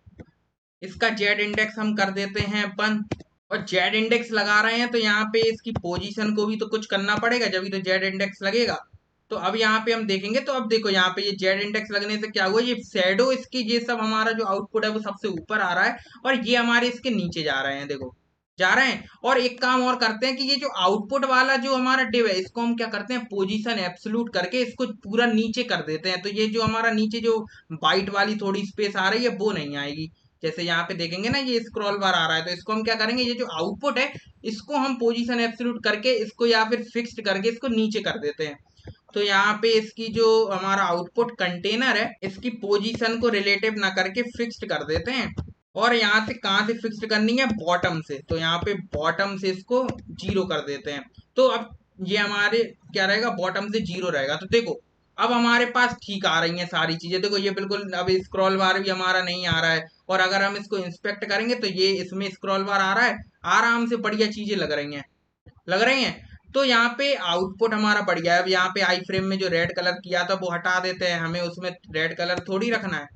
S1: इसका जेड इंडेक्स हम कर देते हैं 1। और जेड इंडेक्स लगा रहे हैं तो यहाँ पे इसकी पोजीशन को भी तो कुछ करना पड़ेगा, जब भी तो जेड इंडेक्स लगेगा। तो अब यहाँ पे हम देखेंगे तो अब देखो यहाँ पे ये जेड इंडेक्स लगने से क्या हुआ, ये शैडो इसकी, ये सब हमारा जो आउटपुट है वो सबसे ऊपर आ रहा है और ये हमारे इसके नीचे जा रहे हैं, देखो जा रहे हैं। और एक काम और करते हैं कि ये जो आउटपुट वाला जो हमारा डिव है इसको हम क्या करते हैं, पोजीशन एब्सोल्यूट करके इसको पूरा नीचे कर देते हैं। तो ये जो हमारा नीचे जो बाइट वाली थोड़ी स्पेस आ रही है वो नहीं आएगी। जैसे यहाँ पे देखेंगे ना ये स्क्रॉल बार आ रहा है, तो इसको हम क्या करेंगे, ये जो आउटपुट है इसको हम पोजीशन एब्सोल्यूट करके इसको या फिर फिक्स्ड करके इसको नीचे कर देते हैं। तो यहाँ पे इसकी जो हमारा आउटपुट कंटेनर है इसकी पोजीशन को रिलेटिव ना करके फिक्स्ड कर देते हैं। और यहाँ से कहाँ से फिक्स्ड करनी है, बॉटम से। तो यहाँ पे बॉटम से इसको 0 कर देते हैं। तो अब ये हमारे क्या रहेगा, बॉटम से 0 रहेगा। तो देखो अब हमारे पास ठीक आ रही हैं सारी चीजें। देखो ये बिल्कुल अब स्क्रॉल बार भी हमारा नहीं आ रहा है, और अगर हम इसको इंस्पेक्ट करेंगे तो ये इसमें स्क्रॉल बार आ रहा है, आराम से बढ़िया चीजें लग रही हैं, लग रही हैं। तो यहाँ पे आउटपुट हमारा बढ़िया है। अब यहाँ पे आई फ्रेम में जो रेड कलर किया था वो हटा देते हैं, हमें उसमें रेड कलर थोड़ी रखना है।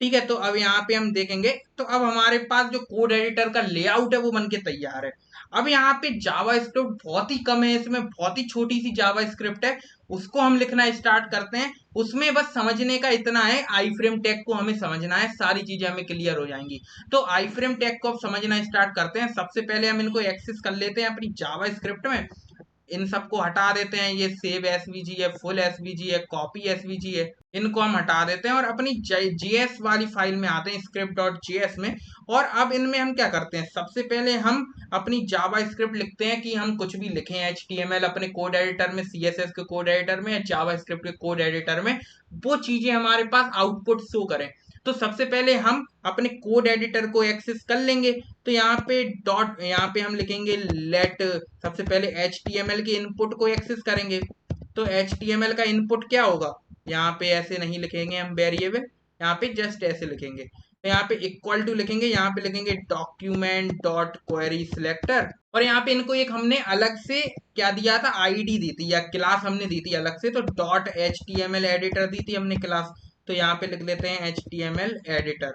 S1: ठीक है। तो अब यहाँ पे हम देखेंगे, तो अब हमारे पास जो कोड एडिटर का लेआउट है वो बनके तैयार है। अब यहाँ पे जावा स्क्रिप्ट बहुत ही कम है, इसमें बहुत ही छोटी सी जावा स्क्रिप्ट है, उसको हम लिखना स्टार्ट करते हैं। उसमें बस समझने का इतना है, आई फ्रेम टैग को हमें समझना है, सारी चीजें हमें क्लियर हो जाएंगी। तो आई फ्रेम टैग को अब समझना स्टार्ट करते हैं। सबसे पहले हम इनको एक्सेस कर लेते हैं अपनी जावा स्क्रिप्ट में। इन सबको हटा देते हैं, ये सेव एसवीजी है, फुल एसवीजी है, कॉपी एसवीजी है, इनको हम हटा देते हैं और अपनी जीएस वाली फाइल में आते हैं, स्क्रिप्ट डॉट जीएस में। और अब इनमें हम क्या करते हैं, सबसे पहले हम अपनी जावा स्क्रिप्ट लिखते हैं कि हम कुछ भी लिखें एचटीएमएल अपने कोड एडिटर में, सीएसएस के कोड एडिटर में या जावा स्क्रिप्ट के कोड एडिटर में, वो चीजें हमारे पास आउटपुट शो करें। तो सबसे पहले हम अपने कोड एडिटर को एक्सेस कर लेंगे। तो यहाँ पे डॉट, यहाँ पे हम लिखेंगे लेट, सबसे पहले HTML के इनपुट को एक्सेस करेंगे। तो HTML का इनपुट क्या होगा, यहाँ पे ऐसे नहीं लिखेंगे हम वेरिएबल, यहाँ पे जस्ट ऐसे लिखेंगे। तो यहाँ पे इक्वल टू लिखेंगे, यहाँ पे लिखेंगे डॉक्यूमेंट डॉट क्वेरी सिलेक्टर, और यहाँ पे इनको एक हमने अलग से क्या दिया था, आईडी दी थी या क्लास हमने दी थी अलग से, तो डॉट HTML एडिटर दी थी हमने क्लास। तो यहाँ पे लिख लेते हैं HTML एडिटर।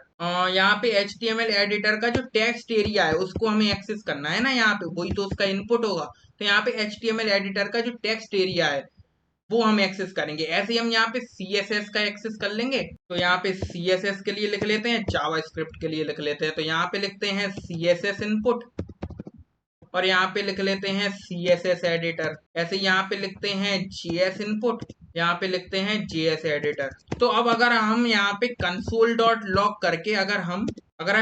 S1: यहाँ पे HTML एडिटर का जो टेक्स्ट एरिया है उसको हमें एक्सेस करना है ना, यहाँ पे वही तो उसका इनपुट होगा। तो यहाँ पे HTML एडिटर का जो टेक्स्ट एरिया है वो हम एक्सेस करेंगे। ऐसे ही हम यहाँ पे CSS का एक्सेस कर लेंगे। तो यहाँ पे CSS के लिए लिख लेते हैं, जावा स्क्रिप्ट के लिए लिख लेते हैं। तो यहाँ पे लिखते हैं CSS इनपुट, और यहाँ पे लिख लेते हैं CSS एडिटर। ऐसे यहाँ पे लिखते हैं JS इनपुट, यहाँ पे लिखते हैं JS एडिटर। तो अब अगर हम यहाँ पे कंसोल डॉट लॉग करके, अगर हम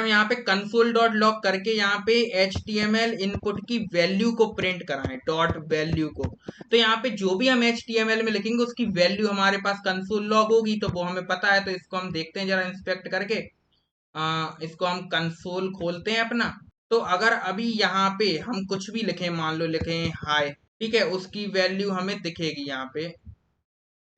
S1: यहाँ पे कंसोल डॉट लॉग करके यहाँ पे HTML इनपुट की वैल्यू को प्रिंट कराएं, डॉट वैल्यू को, तो यहाँ पे जो भी हम HTML में लिखेंगे उसकी वैल्यू हमारे पास कंसोल लॉग होगी, तो वो हमें पता है। तो इसको हम देखते हैं जरा इंस्पेक्ट करके। इसको हम कंसोल खोलते हैं अपना। तो अगर अभी यहाँ पे हम कुछ भी लिखें, मान लो लिखें हाय, ठीक है, उसकी वैल्यू हमें दिखेगी। यहाँ पे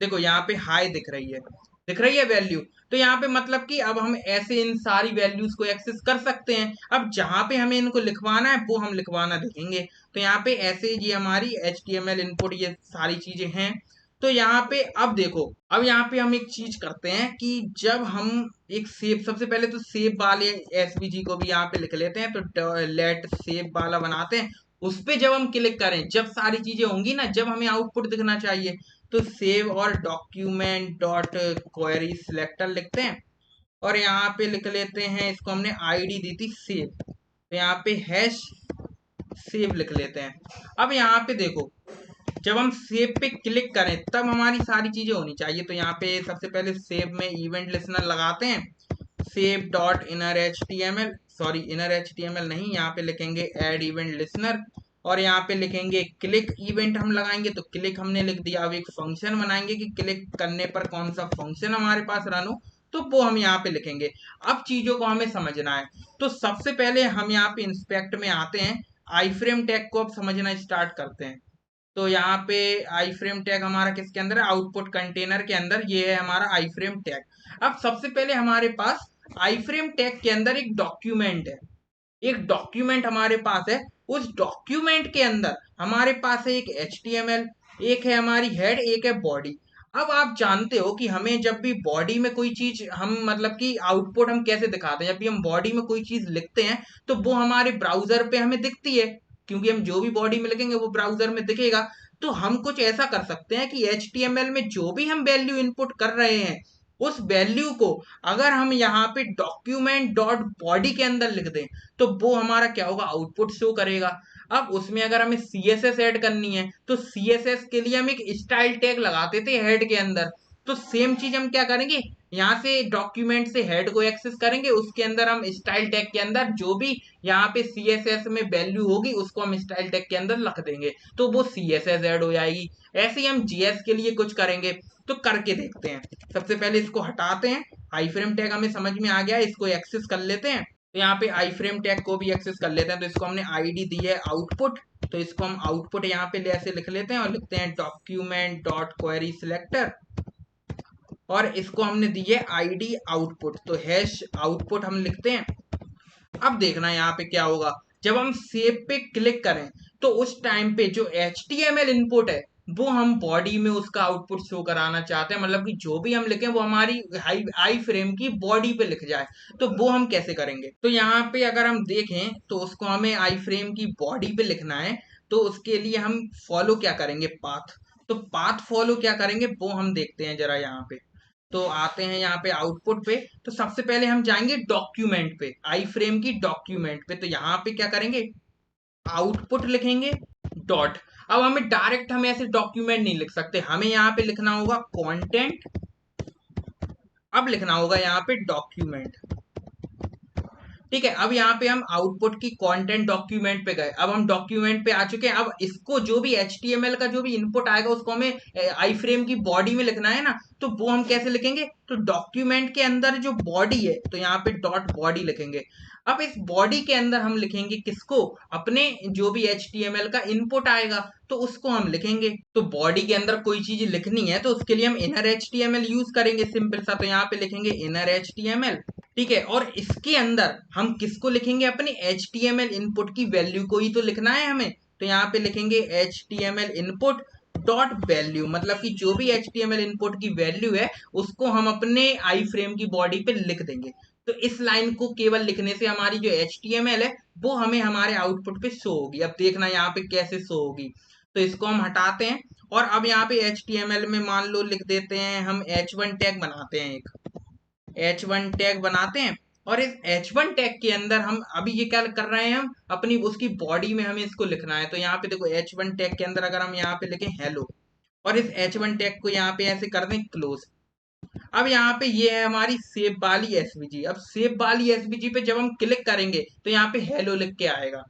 S1: देखो, यहाँ पे हाई दिख रही है वैल्यू। तो यहाँ पे मतलब कि अब हम ऐसे इन सारी वैल्यूज को एक्सेस कर सकते हैं। अब जहां पे हमें इनको लिखवाना है वो हम लिखवाना देखेंगे। तो यहाँ पे ऐसे ये हमारी HTML इनपुट ये सारी चीजें हैं। तो यहाँ पे अब देखो, अब यहाँ पे हम एक चीज करते हैं कि जब हम एक सेव, सबसे पहले तो सेव वाले एसवीजी को भी यहाँ पे लिख लेते हैं। तो लेट सेव वाला बनाते हैं, उस पे जब हम क्लिक करें, जब सारी चीजें होंगी ना, जब हमें आउटपुट दिखना चाहिए, तो सेव और डॉक्यूमेंट डॉट क्वेरी सिलेक्टर लिखते हैं, और यहाँ पे लिख लेते हैं, इसको हमने आईडी दी थी सेव, तो यहाँ पे हैश सेव लिख लेते हैं। अब यहाँ पे देखो, जब हम सेव पे क्लिक करें तब हमारी सारी चीजें होनी चाहिए। तो यहाँ पे सबसे पहले सेव में इवेंट लिसनर लगाते हैं, save dot inner HTML, sorry inner HTML नहीं, यहाँ पे लिखेंगे ऐड इवेंट लिसनर, और यहाँ पे लिखेंगे क्लिक इवेंट हम लगाएंगे। तो क्लिक हमने लिख दिया। अब एक फंक्शन बनाएंगे कि क्लिक करने पर कौन सा फंक्शन हमारे पास रन हो, तो वो हम यहाँ पे लिखेंगे। अब चीजों को हमें समझना है। तो सबसे पहले हम यहाँ पे इंस्पेक्ट में आते हैं, आई फ्रेम टैग को अब समझना स्टार्ट करते हैं। तो यहाँ पे आई फ्रेम टैग हमारा किसके अंदर है, आउटपुट कंटेनर के अंदर, ये है हमारा आई फ्रेम टैग। अब सबसे पहले हमारे पास आई फ्रेम टैग के अंदर एक डॉक्यूमेंट है, एक डॉक्यूमेंट हमारे पास है। उस डॉक्यूमेंट के अंदर हमारे पास है एक HTML, एक है हमारी हेड, एक है बॉडी। अब आप जानते हो कि हमें जब भी बॉडी में कोई चीज, हम मतलब कि आउटपुट हम कैसे दिखाते हैं, जब भी हम बॉडी में कोई चीज लिखते हैं तो वो हमारे ब्राउजर पे हमें दिखती है, क्योंकि हम जो भी बॉडी में लिखेंगे वो ब्राउजर में दिखेगा। तो हम कुछ ऐसा कर सकते हैं कि HTML में जो भी हम वैल्यू इनपुट कर रहे हैं, उस वैल्यू को अगर हम यहाँ पे डॉक्यूमेंट डॉट बॉडी के अंदर लिख दें, तो वो हमारा क्या होगा, आउटपुट शो करेगा। अब उसमें अगर हमें CSS ऐड करनी है, तो CSS के लिए हम एक स्टाइल टैग लगाते थे हेड के अंदर। तो सेम चीज हम क्या करेंगे, यहाँ से डॉक्यूमेंट से हेड को एक्सेस करेंगे, उसके अंदर हम स्टाइल टैग के अंदर जो भी यहाँ पे CSS में वैल्यू होगी उसको हम स्टाइल टैग के अंदर रख देंगे, तो वो CSS ऐड हो जाएगी। ऐसे ही हम GS के लिए कुछ करेंगे, तो करके देखते हैं। सबसे पहले इसको हटाते हैं, आई फ्रेम टैग हमें समझ में आ गया, इसको एक्सेस कर लेते हैं। तो यहाँ पे आई फ्रेम टैग को भी एक्सेस कर लेते हैं। तो इसको हमने आईडी दी है आउटपुट, तो इसको हम आउटपुट यहाँ पे ऐसे लिख लेते हैं और लिखते हैं डॉक्यूमेंट डॉट क्वेरी सिलेक्टर, और इसको हमने दी है आईडी आउटपुट, तो हैश आउटपुट हम लिखते हैं। अब देखना यहाँ पे क्या होगा, जब हम सेव पे क्लिक करें तो उस टाइम पे जो HTML इनपुट है वो हम बॉडी में उसका आउटपुट शो कराना चाहते हैं, मतलब कि जो भी हम लिखें वो हमारी आई फ्रेम की बॉडी पे लिख जाए। तो वो हम कैसे करेंगे? तो यहाँ पे अगर हम देखें तो उसको हमें आई फ्रेम की बॉडी पे लिखना है। तो उसके लिए हम फॉलो क्या करेंगे? पाथ। तो पाथ फॉलो क्या करेंगे वो हम देखते हैं जरा यहाँ पे। तो आते हैं यहाँ पे आउटपुट पे। तो सबसे पहले हम जाएंगे डॉक्यूमेंट पे, आई फ्रेम की डॉक्यूमेंट पे। तो यहाँ पे क्या करेंगे? आउटपुट लिखेंगे डॉट। अब हमें डायरेक्ट हम ऐसे डॉक्यूमेंट नहीं लिख सकते, हमें यहाँ पे लिखना होगा कंटेंट। अब लिखना होगा यहाँ पे डॉक्यूमेंट। ठीक है, अब यहाँ पे हम आउटपुट की कंटेंट डॉक्यूमेंट पे गए। अब हम डॉक्यूमेंट पे आ चुके हैं। अब इसको जो भी HTML का जो भी इनपुट आएगा उसको हमें आई फ्रेम की बॉडी में लिखना है ना। तो वो हम कैसे लिखेंगे? तो डॉक्यूमेंट के अंदर जो बॉडी है तो यहाँ पे डॉट बॉडी लिखेंगे। अब इस बॉडी के अंदर हम लिखेंगे किसको? अपने जो भी HTML का इनपुट आएगा तो उसको हम लिखेंगे। तो बॉडी के अंदर कोई चीज लिखनी है तो उसके लिए हम इनर HTML यूज करेंगे, सिंपल सा। तो यहाँ पे लिखेंगे इनर HTML। ठीक है, और इसके अंदर हम किसको लिखेंगे? अपनी HTML इनपुट की वैल्यू को ही तो लिखना है हमें। तो यहाँ पे लिखेंगे HTML इनपुट डॉट वैल्यू, मतलब कि जो भी HTML इनपुट की वैल्यू है उसको हम अपने आई फ्रेम की बॉडी पे लिख देंगे। तो इस लाइन को केवल लिखने से हमारी जो HTML है वो हमें हमारे आउटपुट पे शो होगी। अब देखना यहाँ पे कैसे शो होगी। तो इसको हम हटाते हैं और अब यहाँ पे HTML में मान लो लिख देते हैं हम H1 टैग बनाते हैं, एक H1 टैग बनाते हैं। और इस H1 टैग के अंदर हम अभी ये क्या कर रहे हैं? हम अपनी उसकी बॉडी में हमें इसको लिखना है। तो यहाँ पे देखो H1 टैग के अंदर अगर हम यहाँ पे लिखें हेलो और इस H1 टैग को यहाँ पे ऐसे कर दें क्लोज। अब यहाँ पे ये है हमारी सेव वाली एसवीजी। अब सेव वाली एसवीजी पे जब हम क्लिक करेंगे तो यहाँ पे हेलो लिख के आएगा।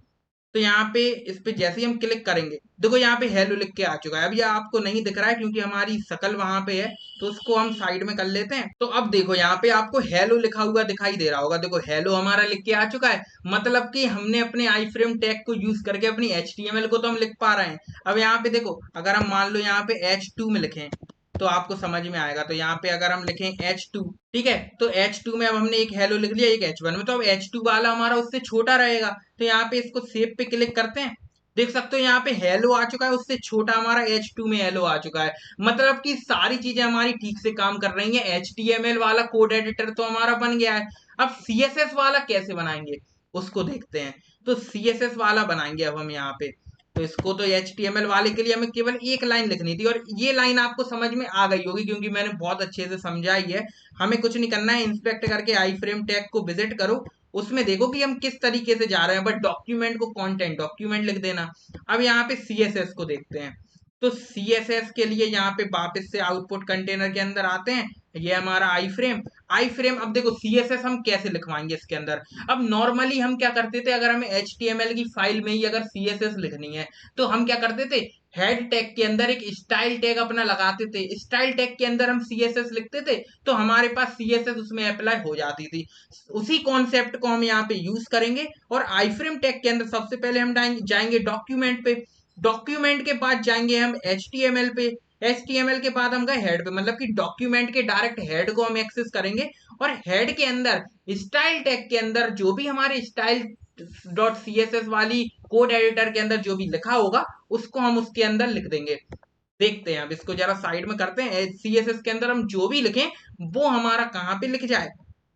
S1: तो यहाँ पे इस पे जैसे ही हम क्लिक करेंगे देखो यहाँ पे हेलो लिख के आ चुका है। अब ये आपको नहीं दिख रहा है क्योंकि हमारी शकल वहां पे है, तो उसको हम साइड में कर लेते हैं। तो अब देखो यहाँ पे आपको हेलो लिखा हुआ दिखाई दे रहा होगा। देखो हेलो हमारा लिख के आ चुका है, मतलब कि हमने अपने आई फ्रेम टैग को यूज करके अपनी HTML को तो हम लिख पा रहे हैं। अब यहाँ पे देखो अगर हम मान लो यहाँ पे H2 में लिखें तो आपको समझ में आएगा। तो यहाँ पे अगर हम लिखें H2, ठीक है, तो H2 में अब हमने एक हेलो लिख लिया, एक H1 में। तो अब H2 वाला हमारा उससे छोटा रहेगा। तो यहाँ पे इसको सेव पे क्लिक करते हैं, देख सकते हो यहाँ पे हेलो आ चुका है, उससे छोटा हमारा H2 में हेलो आ चुका है। मतलब कि सारी चीजें हमारी ठीक से काम कर रही हैं। HTML वाला कोड एडिटर तो हमारा बन गया है। अब CSS वाला कैसे बनाएंगे उसको देखते हैं। तो CSS वाला बनाएंगे अब हम यहाँ पे। तो इसको तो HTML वाले के लिए हमें केवल एक लाइन लिखनी थी और ये लाइन आपको समझ में आ गई होगी क्योंकि मैंने बहुत अच्छे से समझाई है। हमें कुछ नहीं करना है, इंस्पेक्ट करके आई फ्रेम टैग को विजिट करो, उसमें देखो कि हम किस तरीके से जा रहे हैं। बट डॉक्यूमेंट को कंटेंट डॉक्यूमेंट लिख देना। अब यहाँ पे CSS को देखते हैं। तो CSS के लिए यहाँ पे वापस से आउटपुट कंटेनर के अंदर आते हैं। ये हमारा आई फ्रेम। अब देखो CSS हम कैसे लिखवाएंगे इसके अंदर। अब नॉर्मली हम क्या करते थे, अगर हमें HTML की फाइल में ही अगर CSS लिखनी है तो हम क्या करते थे? हेड टैग के अंदर एक स्टाइल टैग अपना लगाते थे, स्टाइल टैग के अंदर हम CSS लिखते थे तो हमारे पास CSS उसमें अप्लाई हो जाती थी। उसी कॉन्सेप्ट को हम यहाँ पे यूज करेंगे और आई फ्रेम टैग के अंदर सबसे पहले हम जाएंगे डॉक्यूमेंट पे। डॉक्यूमेंट के बाद जाएंगे हम HTML पे। HTML के बाद हम गए हेड पे, मतलब कि डॉक्यूमेंट के डायरेक्ट हेड को हम एक्सेस करेंगे। और हेड के अंदर स्टाइल टैग के अंदर जो भी हमारे स्टाइल .css वाली कोड एडिटर के अंदर जो भी लिखा होगा उसको हम उसके अंदर लिख देंगे। देखते हैं, अब इसको जरा साइड में करते हैं। CSS के अंदर हम जो भी लिखें वो हमारा कहाँ पे लिख जाए?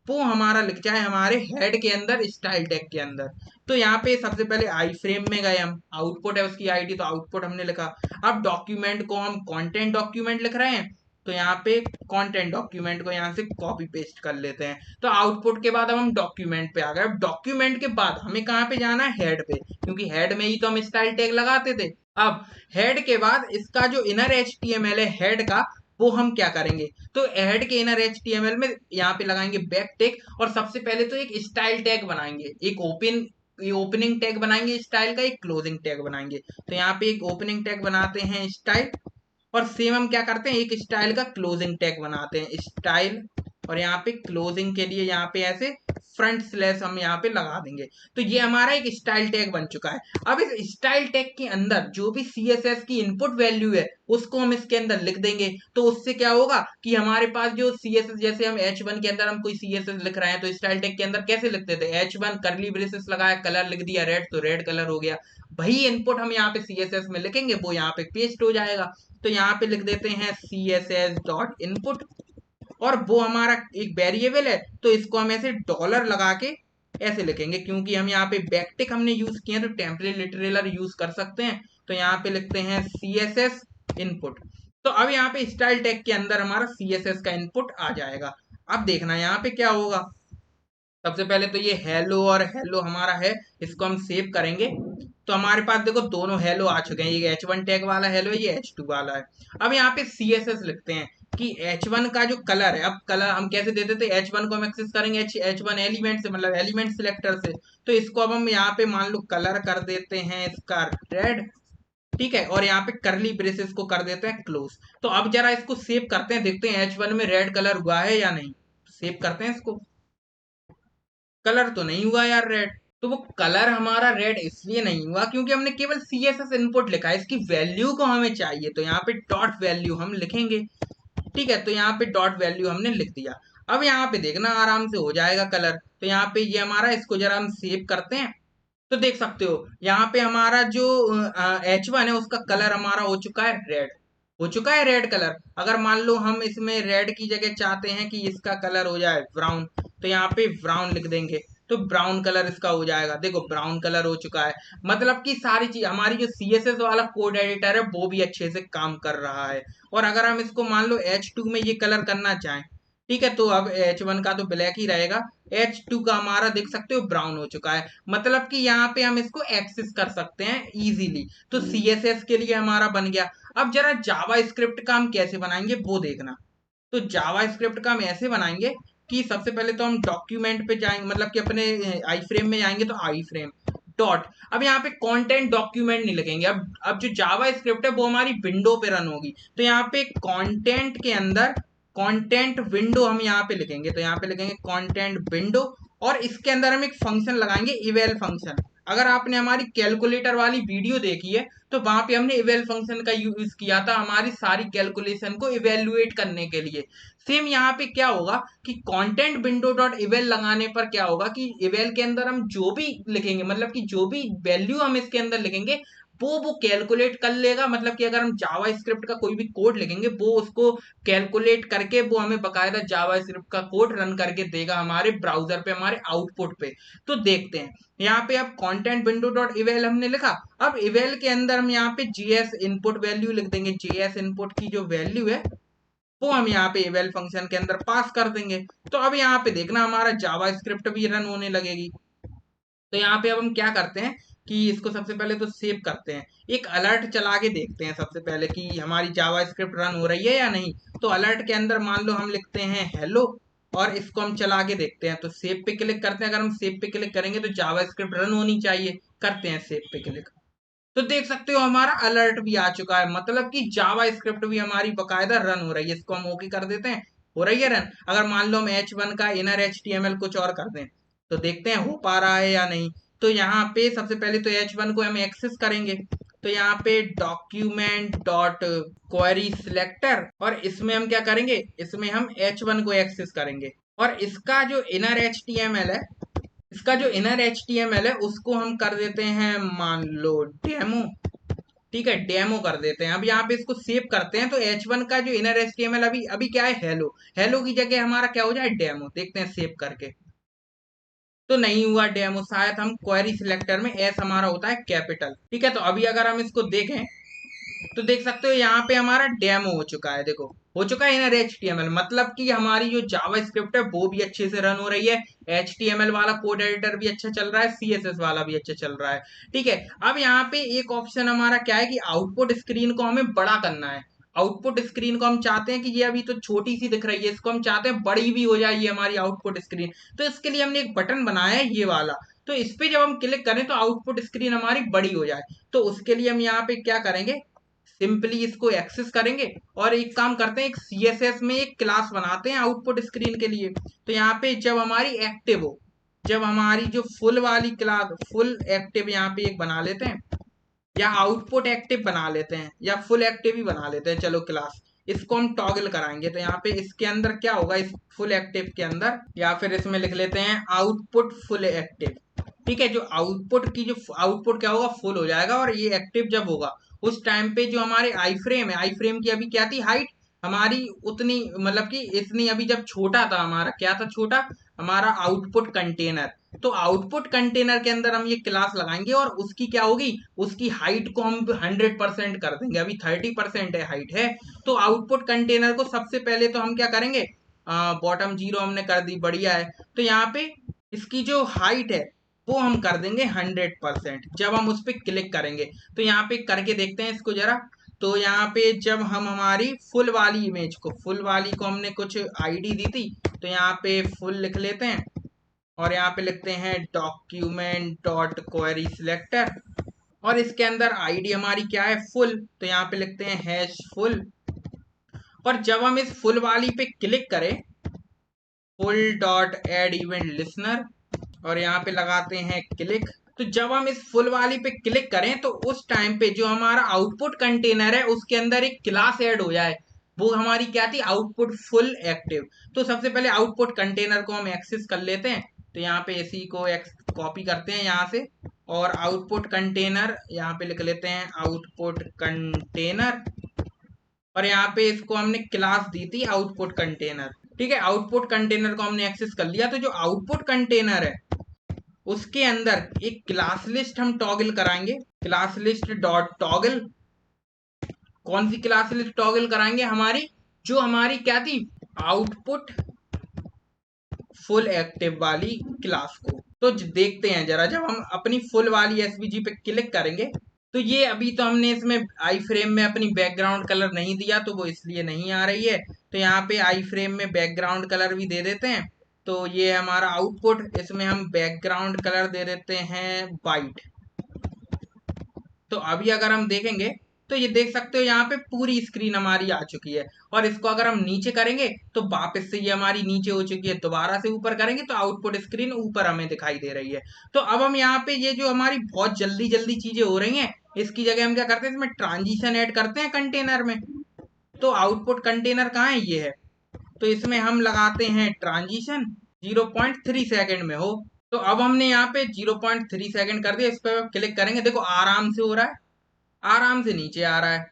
S1: वो हमारा लिख जाए हमारे हेड के अंदर, स्टाइल टैग के अंदर। तो यहाँ पे सबसे पहले आई फ्रेम में गए हम, आउटपुट है उसकी आईडी, तो आउटपुट हमने लिखा। अब डॉक्यूमेंट को हम कंटेंट डॉक्यूमेंट लिख रहे हैं तो यहाँ पे कंटेंट डॉक्यूमेंट को यहाँ से कॉपी पेस्ट कर लेते हैं। तो आउटपुट के बाद अब हम डॉक्यूमेंट पे आ गए। अब डॉक्यूमेंट के बाद हमें कहाँ पे जाना है? हेड पे, क्योंकि हेड में ही तो हम स्टाइल टैग लगाते थे। अब हेड के बाद इसका जो इनर HTML है हेड का, वो हम क्या करेंगे? तो हेड के इनर HTML में यहाँ पे लगाएंगे बैक टैग और सबसे पहले तो एक स्टाइल टैग बनाएंगे, एक ओपनिंग टैग बनाएंगे स्टाइल का, एक क्लोजिंग टैग बनाएंगे। तो यहाँ पे एक ओपनिंग टैग बनाते हैं स्टाइल, और सेम हम क्या करते हैं? एक स्टाइल का क्लोजिंग टैग बनाते हैं स्टाइल, और यहाँ पे क्लोजिंग के लिए यहाँ पे ऐसे फ्रंट स्लैश हम यहाँ पे लगा देंगे। तो ये हमारा एक स्टाइल टैग बन चुका है। अब इस स्टाइल टैग के अंदर जो भी CSS की इनपुट वैल्यू है उसको हम इसके अंदर लिख देंगे। तो उससे क्या होगा कि हमारे पास जो CSS, जैसे हम H1 के अंदर हम कोई CSS लिख रहे हैं तो स्टाइल टैग के अंदर कैसे लिखते थे, H1 करली ब्रेसेस लगाया, कलर लिख दिया रेड, तो रेड कलर हो गया। वही इनपुट हम यहाँ पे CSS में लिखेंगे, वो यहाँ पे पेस्ट हो जाएगा। तो यहाँ पे लिख देते हैं CSS डॉट इनपुट, और वो हमारा एक वेरिएबल है तो इसको हम ऐसे डॉलर लगा के ऐसे लिखेंगे, क्योंकि हम यहाँ पे बैकटिक हमने यूज किए हैं तो टेम्पलेट लिटरेलर यूज कर सकते हैं। तो यहाँ पे लिखते हैं CSS इनपुट। तो अब यहाँ पे स्टाइल टैग के अंदर हमारा CSS का इनपुट आ जाएगा। अब देखना यहाँ पे क्या होगा। सबसे पहले तो ये हेलो और हेलो हमारा है, इसको हम सेव करेंगे। तो हमारे पास देखो दोनों हेलो आ चुके हैं, ये H1 टैग वाला हेलो है, ये H2 वाला है। अब यहाँ पे CSS लिखते हैं कि H1 का जो कलर है, अब कलर हम कैसे देते थे, H1 को हम एक्सेस करेंगे H1 एलिमेंट से, मतलब एलिमेंट सिलेक्टर से। तो इसको अब हम यहाँ पे मान लो कलर कर देते हैं इसका रेड, ठीक है, और यहाँ पे करली ब्रेसेस को कर देते हैं क्लोज। तो अब जरा इसको सेव करते हैं, देखते हैं H1 में रेड कलर हुआ है या नहीं। सेव करते हैं इसको, कलर तो नहीं हुआ यार रेड। तो वो कलर हमारा रेड इसलिए नहीं हुआ क्योंकि हमने केवल CSS इनपुट लिखा है, इसकी वैल्यू को हमें चाहिए। तो यहाँ पे डॉट वैल्यू हम लिखेंगे, ठीक है। तो यहाँ पे डॉट वैल्यू हमने लिख दिया। अब यहाँ पे देखना आराम से हो जाएगा कलर। तो यहाँ पे ये हमारा, इसको जरा हम सेव करते हैं। तो देख सकते हो यहाँ पे हमारा जो H1 है उसका कलर हमारा हो चुका है रेड, हो चुका है रेड कलर। अगर मान लो हम इसमें रेड की जगह चाहते हैं कि इसका कलर हो जाए ब्राउन, तो यहाँ पे ब्राउन लिख देंगे, तो ब्राउन कलर इसका हो जाएगा। देखो ब्राउन कलर हो चुका है। मतलब कि सारी चीज हमारी जो CSS वाला कोड एडिटर है वो भी अच्छे से काम कर रहा है। और अगर हम इसको मान लो H2 में ये कलर करना चाहें, ठीक है, तो अब H1 का तो ब्लैक ही रहेगा, H2 का हमारा देख सकते हो ब्राउन हो चुका है। मतलब कि यहाँ पे हम इसको एक्सेस कर सकते हैं इजीली। तो CSS के लिए हमारा बन गया। अब जरा जावा स्क्रिप्ट का हम कैसे बनाएंगे वो देखना। तो जावा स्क्रिप्ट का हम ऐसे बनाएंगे कि सबसे पहले तो हम डॉक्यूमेंट पे जाएंगे, मतलब कि अपने आई फ्रेम में जाएंगे, तो आई फ्रेम डॉट, अब यहाँ पे कंटेंट डॉक्यूमेंट नहीं लगेंगे। अब जो जावा स्क्रिप्ट है वो हमारी विंडो पे रन होगी। तो यहाँ पे कंटेंट के अंदर कंटेंट विंडो हम यहाँ पे लिखेंगे। तो यहाँ पे लिखेंगे कंटेंट विंडो, और इसके अंदर हम एक फंक्शन लगाएंगे इवेल फंक्शन। अगर आपने हमारी कैलकुलेटर वाली वीडियो देखी है तो वहां पे हमने इवेल फंक्शन का यूज किया था हमारी सारी कैलकुलेशन को इवेल्युएट करने के लिए। सेम यहाँ पे क्या होगा कि कंटेंट विंडो डॉट इवेल लगाने पर क्या होगा कि इवेल के अंदर हम जो भी लिखेंगे, मतलब कि जो भी वैल्यू हम इसके अंदर लिखेंगे वो कैलकुलेट कर लेगा। मतलब कि अगर हम जावा स्क्रिप्ट का कोई भी कोड लिखेंगे वो उसको कैलकुलेट करके वो हमें बकायदा जावा स्क्रिप्ट का कोड रन करके देगा हमारे ब्राउजर पे, हमारे आउटपुट पे। तो देखते हैं यहाँ पे, अब कंटेंट विंडो डॉट इवेल हमने लिखा। अब इवेल के अंदर हम यहाँ पे JS इनपुट वैल्यू लिख देंगे। JS इनपुट की जो वैल्यू है वो हम यहाँ पे इवेल फंक्शन के अंदर पास कर देंगे। तो अब यहाँ पे देखना हमारा जावा स्क्रिप्ट भी रन होने लगेगी। तो यहाँ पे अब हम क्या करते हैं कि इसको सबसे पहले तो सेव करते हैं, एक अलर्ट चला के देखते हैं सबसे पहले कि हमारी जावा स्क्रिप्ट रन हो रही है या नहीं। तो अलर्ट के अंदर मान लो हम लिखते हैं हेलो, और इसको हम चला के देखते हैं। तो सेव पे क्लिक करते हैं। अगर हम सेव पे क्लिक करेंगे तो जावा स्क्रिप्ट रन होनी चाहिए, करते हैं सेव पे क्लिक। तो देख सकते हो हमारा अलर्ट भी आ चुका है, मतलब कि जावा स्क्रिप्ट भी हमारी बकायदा रन हो रही है। इसको हम ओके कर देते हैं, हो रही है रन। अगर मान लो हम H1 का इनर HTML कुछ और कर दें तो देखते हैं हो पा रहा है या नहीं। तो यहाँ पे सबसे पहले तो H1 को हम एक्सेस करेंगे। तो यहाँ पे डॉक्यूमेंट डॉट क्वेरी सिलेक्टर, और इसमें हम क्या करेंगे, इसमें हम H1 को एक्सेस करेंगे। और इसका जो इनर HTML है, इसका जो इनर HTML है उसको हम कर देते हैं मान लो डेमो, ठीक है, डेमो कर देते हैं। अब यहाँ पे इसको सेव करते हैं। तो H1 का जो इनर HTML अभी अभी क्या है, हेलो, हेलो की जगह हमारा क्या हो जाए, डेमो। देखते हैं सेव करके, तो नहीं हुआ डेमो, शायद हम क्वेरी सिलेक्टर में एस हमारा होता है कैपिटल, ठीक है। तो अभी अगर हम इसको देखें तो देख सकते हो यहाँ पे हमारा डेमो हो चुका है। देखो हो चुका है इनर HTML, मतलब कि हमारी जो जावा स्क्रिप्ट है वो भी अच्छे से रन हो रही है, HTML वाला कोड एडिटर भी अच्छा चल रहा है, CSS वाला भी अच्छा चल रहा है, ठीक है। अब यहाँ पे एक ऑप्शन हमारा क्या है कि आउटपुट स्क्रीन को हमें बड़ा करना है। आउटपुट स्क्रीन को हम चाहते हैं कि ये अभी तो छोटी सी दिख रही है, इसको हम चाहते हैं बड़ी भी हो जाए ये हमारी आउटपुट स्क्रीन। तो इसके लिए हमने एक बटन बनाया है ये वाला। तो इस पे जब हम क्लिक करें तो आउटपुट स्क्रीन हमारी बड़ी हो जाए। तो उसके लिए हम यहाँ पे क्या करेंगे, सिंपली इसको एक्सेस करेंगे, और एक काम करते हैं, एक CSS में एक क्लास बनाते हैं आउटपुट स्क्रीन के लिए। तो यहाँ पे जब हमारी एक्टिव हो, जब हमारी जो फुल वाली क्लास फुल एक्टिव यहाँ पे एक बना लेते हैं, या आउटपुट एक्टिव बना लेते हैं, या फुल एक्टिव ही बना लेते हैं, चलो क्लास इसको हम टॉगल कराएंगे। तो यहाँ पे इसके अंदर क्या होगा, इस फुल एक्टिव के अंदर, या फिर इसमें लिख लेते हैं आउटपुट फुल एक्टिव। ठीक है, जो आउटपुट की जो आउटपुट क्या होगा, फुल हो जाएगा, और ये एक्टिव जब होगा उस टाइम पे जो हमारे आई फ्रेम है, आई फ्रेम की अभी क्या थी हाइट हमारी उतनी, मतलब कि इतनी, अभी जब छोटा था हमारा क्या था छोटा, हमारा आउटपुट कंटेनर। तो आउटपुट कंटेनर के अंदर हम ये क्लास लगाएंगे और उसकी क्या होगी, उसकी हाइट को हम 100% कर देंगे। अभी 30% है हाइट है। तो आउटपुट कंटेनर को सबसे पहले तो हम क्या करेंगे, बॉटम 0 हमने कर दी, बढ़िया है। तो यहाँ पे इसकी जो हाइट है वो हम कर देंगे 100% जब हम उस पर क्लिक करेंगे। तो यहाँ पे करके देखते हैं इसको जरा। तो यहाँ पे जब हम हमारी फुल वाली इमेज को, फुल वाली को हमने कुछ आईडी दी थी, तो यहाँ पे फुल लिख लेते हैं, और यहाँ पे लिखते हैं डॉक्यूमेंट डॉट क्वेरी सिलेक्टर, और इसके अंदर आईडी हमारी क्या है, फुल। तो यहाँ पे लिखते हैं हैश फुल, और जब हम इस फुल वाली पे क्लिक करें, full dot add event listener, और यहाँ पे लगाते हैं क्लिक। तो जब हम इस फुल वाली पे क्लिक करें तो उस टाइम पे जो हमारा आउटपुट कंटेनर है उसके अंदर एक क्लास ऐड हो जाए, वो हमारी क्या थी, आउटपुट फुल एक्टिव। तो सबसे पहले आउटपुट कंटेनर को हम एक्सेस कर लेते हैं। तो यहाँ पे इसी को कॉपी करते हैं यहाँ से, और आउटपुट कंटेनर यहाँ पे लिख लेते हैं आउटपुट कंटेनर, और यहाँ पे इसको हमने क्लास दी थी आउटपुट कंटेनर। ठीक है, आउटपुट कंटेनर को हमने एक्सेस कर लिया। तो जो आउटपुट कंटेनर है उसके अंदर एक क्लास लिस्ट हम टॉगल कराएंगे, क्लास लिस्ट डॉट टॉगल। कौन सी क्लास लिस्ट टॉगल कराएंगे, हमारी जो हमारी क्या थी, आउटपुट फुल एक्टिव वाली क्लास को। तो देखते हैं जरा, जब हम अपनी फुल वाली एसवीजी पे क्लिक करेंगे, तो ये अभी तो हमने इसमें आई फ्रेम में अपनी बैकग्राउंड कलर नहीं दिया, तो वो इसलिए नहीं आ रही है। तो यहाँ पे आई फ्रेम में बैकग्राउंड कलर भी दे देते हैं। तो ये हमारा आउटपुट, इसमें हम बैकग्राउंड कलर दे देते हैं वाइट। तो अभी अगर हम देखेंगे तो ये देख सकते हो यहाँ पे पूरी स्क्रीन हमारी आ चुकी है। और इसको अगर हम नीचे करेंगे तो वापस से ये हमारी नीचे हो चुकी है, दोबारा से ऊपर करेंगे तो आउटपुट स्क्रीन ऊपर हमें दिखाई दे रही है। तो अब हम यहाँ पे ये जो हमारी बहुत जल्दी जल्दी चीजें हो रही हैं, इसकी जगह हम क्या करते हैं, इसमें ट्रांजिशन ऐड करते हैं कंटेनर में। तो आउटपुट कंटेनर कहाँ है, ये है। तो इसमें हम लगाते हैं ट्रांजिशन 0.3 सेकंड में हो। तो अब हमने यहाँ पे 0.3 सेकंड कर दिया, इस पर क्लिक करेंगे, देखो आराम से हो रहा है, आराम से नीचे आ रहा है।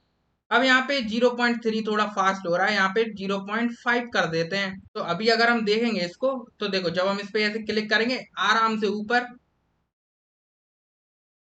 S1: अब यहाँ पे 0.3 थोड़ा फास्ट हो रहा है, यहाँ पे 0.5 कर देते हैं। तो अभी अगर हम देखेंगे इसको, तो देखो जब हम इस पे ऐसे क्लिक करेंगे, आराम से ऊपर,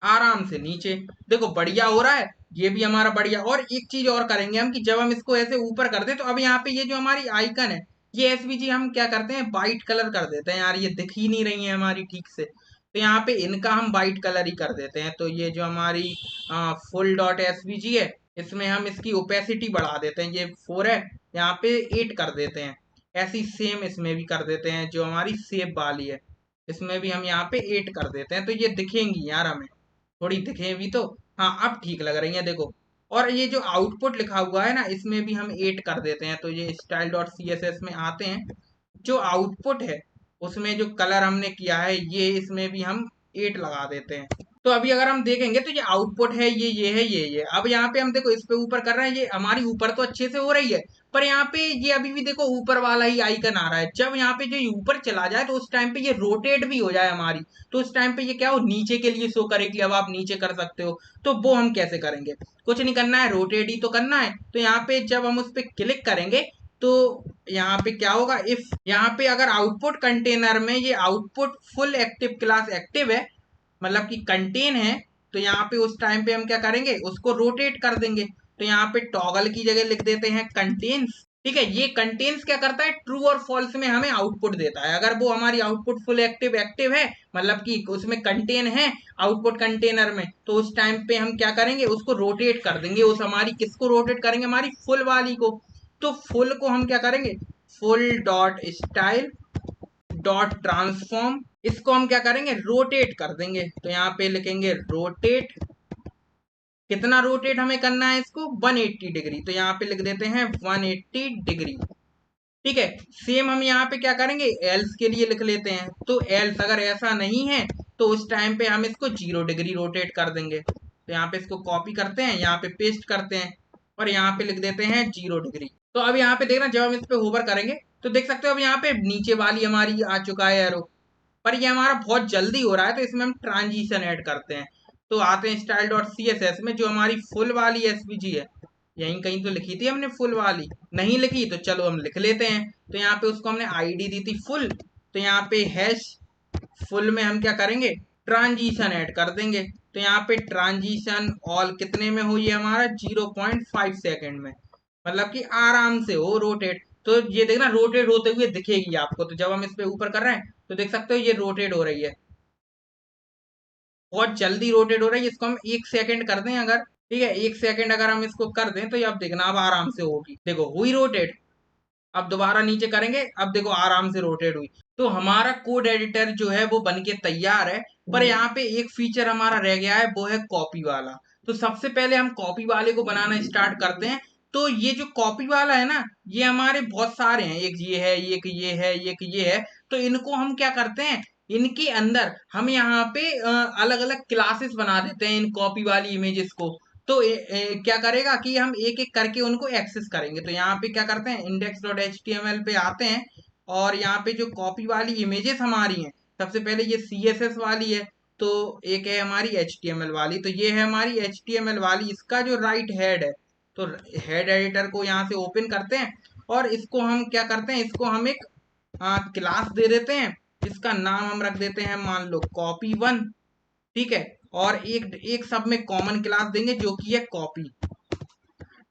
S1: आराम से नीचे, देखो बढ़िया हो रहा है, ये भी हमारा बढ़िया। और एक चीज और करेंगे हम, कि जब हम इसको ऐसे ऊपर कर दे, तो अब यहाँ पे ये जो हमारी आइकन है, ये एसवीजी हम क्या करते हैं, वाइट कलर कर देते हैं। यार ये दिख ही नहीं रही है हमारी ठीक से, तो यहाँ पे इनका हम वाइट कलर ही कर देते हैं। तो ये जो हमारी फुल डॉट एसवीजी है, इसमें हम इसकी ओपेसिटी बढ़ा देते हैं, ये 4 है, यहाँ पे 8 कर देते हैं। ऐसी सेम इसमें भी कर देते हैं, जो हमारी सेब वाली है, इसमें भी हम यहाँ पे 8 कर देते हैं। तो ये दिखेंगी यार हमें, थोड़ी दिखे भी तो। हाँ अब ठीक लग रही है देखो। और ये जो आउटपुट लिखा हुआ है ना, इसमें भी हम 8 कर देते हैं। तो ये style dot C S S में आते हैं, जो आउटपुट है उसमें जो कलर हमने किया है, ये इसमें भी हम 8 लगा देते हैं। तो अभी अगर हम देखेंगे तो ये आउटपुट है, ये है, ये अब यहाँ पे हम देखो इस पे ऊपर कर रहे हैं, ये हमारी ऊपर तो अच्छे से हो रही है, पर यहाँ पे ये अभी भी देखो ऊपर वाला ही आइकन आ रहा है। जब यहाँ पे जो ऊपर चला जाए तो उस टाइम पे ये रोटेट भी हो जाए हमारी, तो उस टाइम पे ये क्या हो, नीचे के लिए शो करे कि अब आप नीचे कर सकते हो। तो वो हम कैसे करेंगे, कुछ नहीं करना है, रोटेट ही तो करना है। तो यहाँ पे जब हम उस पर क्लिक करेंगे तो यहाँ पे क्या होगा, इफ यहाँ पे अगर आउटपुट कंटेनर में ये output full active class active है, मतलब कि कंटेन है, तो यहाँ पे उस टाइम पे हम क्या करेंगे, उसको रोटेट कर देंगे। तो यहाँ पे टॉगल की जगह लिख देते हैं कंटेन्स। ठीक है, ये कंटेन्स क्या करता है, ट्रू और फॉल्स में हमें आउटपुट देता है। अगर वो हमारी आउटपुट फुल एक्टिव एक्टिव है, मतलब कि उसमें कंटेन है आउटपुट कंटेनर में, तो उस टाइम पे हम क्या करेंगे, उसको रोटेट कर देंगे। उस हमारी किसको रोटेट करेंगे, हमारी फुल वाली को। तो फुल को हम क्या करेंगे, full dot style dot transform, इसको हम क्या करेंगे, रोटेट कर देंगे। तो यहाँ पे लिखेंगे रोटेट, कितना रोटेट हमें करना है इसको, 180 डिग्री। तो यहाँ पे लिख देते हैं 180 डिग्री। ठीक है। सेम हम यहाँ पे क्या करेंगे, एल्स के लिए लिख लेते हैं। तो एल्स अगर ऐसा नहीं है तो उस टाइम पे हम इसको 0 डिग्री रोटेट कर देंगे। तो यहाँ पे इसको कॉपी करते हैं, यहाँ पे पेस्ट करते हैं और यहाँ पे लिख देते हैं 0 डिग्री। तो अब यहाँ पे देखना, जब हम इस पे होवर करेंगे तो देख सकते हो अब यहाँ पे नीचे वाली हमारी आ चुका है एरो, पर ये हमारा बहुत जल्दी हो रहा है तो इसमें हम ट्रांजिशन ऐड करते हैं। तो आते हैं style dot C S S में, जो हमारी फुल वाली एसवीजी है, यहीं कहीं तो लिखी थी हमने फुल वाली, नहीं लिखी तो चलो हम लिख लेते हैं। तो यहाँ पे उसको हमने आईडी दी थी फुल, तो यहाँ पे हैश फुल में हम क्या करेंगे, ट्रांजिशन ऐड कर देंगे। तो यहाँ पे ट्रांजिशन ऑल कितने में हुई है हमारा, 0.5 सेकेंड में, मतलब कि आराम से हो रोटेट। तो ये देखना रोटेट होते हुए दिखेगी आपको, तो जब हम इस पे ऊपर कर रहे हैं तो देख सकते हो ये रोटेट हो रही है, बहुत जल्दी रोटेट हो रही है। इसको हम 1 सेकेंड कर दें अगर, ठीक है 1 सेकेंड अगर हम इसको कर दें तो ये अब देखना अब आराम से होगी, देखो हुई रोटेट। अब दोबारा नीचे करेंगे, अब देखो आराम से रोटेट हुई। तो हमारा कोड एडिटर जो है वो बनके तैयार है। पर यहाँ पे एक फीचर हमारा रह गया है, वो है कॉपी वाला। तो सबसे पहले हम कॉपी वाले को बनाना स्टार्ट करते हैं। तो ये जो कॉपी वाला है ना, ये हमारे बहुत सारे हैं, एक ये है, एक ये है, एक ये है। तो इनको हम क्या करते हैं, इनके अंदर हम यहाँ पे अलग अलग क्लासेस बना देते हैं इन कॉपी वाली इमेजेस को। तो क्या करेगा कि हम एक एक करके उनको एक्सेस करेंगे। तो यहाँ पे क्या करते हैं, index.html पे आते हैं और यहाँ पे जो कॉपी वाली इमेजेस हमारी हैं, सबसे पहले ये CSS वाली है, तो एक है हमारी HTML वाली। तो ये है हमारी HTML वाली, इसका जो राइट हेड है, तो हेड एडिटर को यहाँ से ओपन करते हैं और इसको हम क्या करते हैं, इसको हम एक क्लास दे देते हैं। इसका नाम हम रख देते हैं मान लो copy1, ठीक है। और एक एक सब में कॉमन क्लास देंगे जो कि है कॉपी,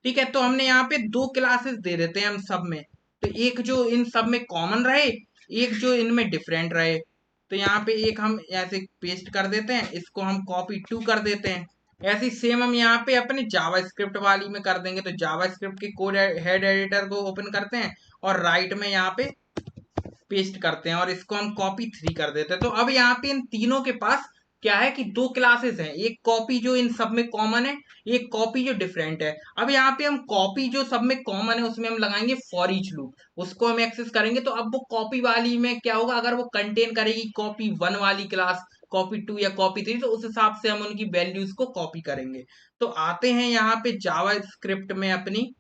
S1: ठीक है। तो हमने यहाँ पे 2 क्लासेस दे देते हैं हम सब में, तो एक जो इन सब में कॉमन रहे, एक जो इनमें डिफरेंट रहे। तो यहाँ पे एक हम ऐसे पेस्ट कर देते हैं, इसको हम copy2 कर देते हैं। ऐसे सेम हम यहाँ पे अपने जावा स्क्रिप्ट वाली में कर देंगे। तो जावा स्क्रिप्ट के कोड हेड एडिटर को ओपन करते हैं और राइट में यहाँ पे पेस्ट करते हैं और इसको हम copy3 कर देते हैं। तो अब यहाँ पे इन तीनों के पास क्या है कि 2 क्लासेस हैं, एक कॉपी जो इन सब में कॉमन है, एक कॉपी जो डिफरेंट है। अब यहाँ पे हम कॉपी जो सब में कॉमन है उसमें हम लगाएंगे फॉर ईच लूप, उसको हम एक्सेस करेंगे। तो अब वो कॉपी वाली में क्या होगा, अगर वो कंटेन करेगी copy1 वाली क्लास, copy2 या copy3, तो उस हिसाब से हम उनकी वैल्यूज को कॉपी करेंगे। तो आते हैं यहाँ पे जावा स्क्रिप्ट में अपनी,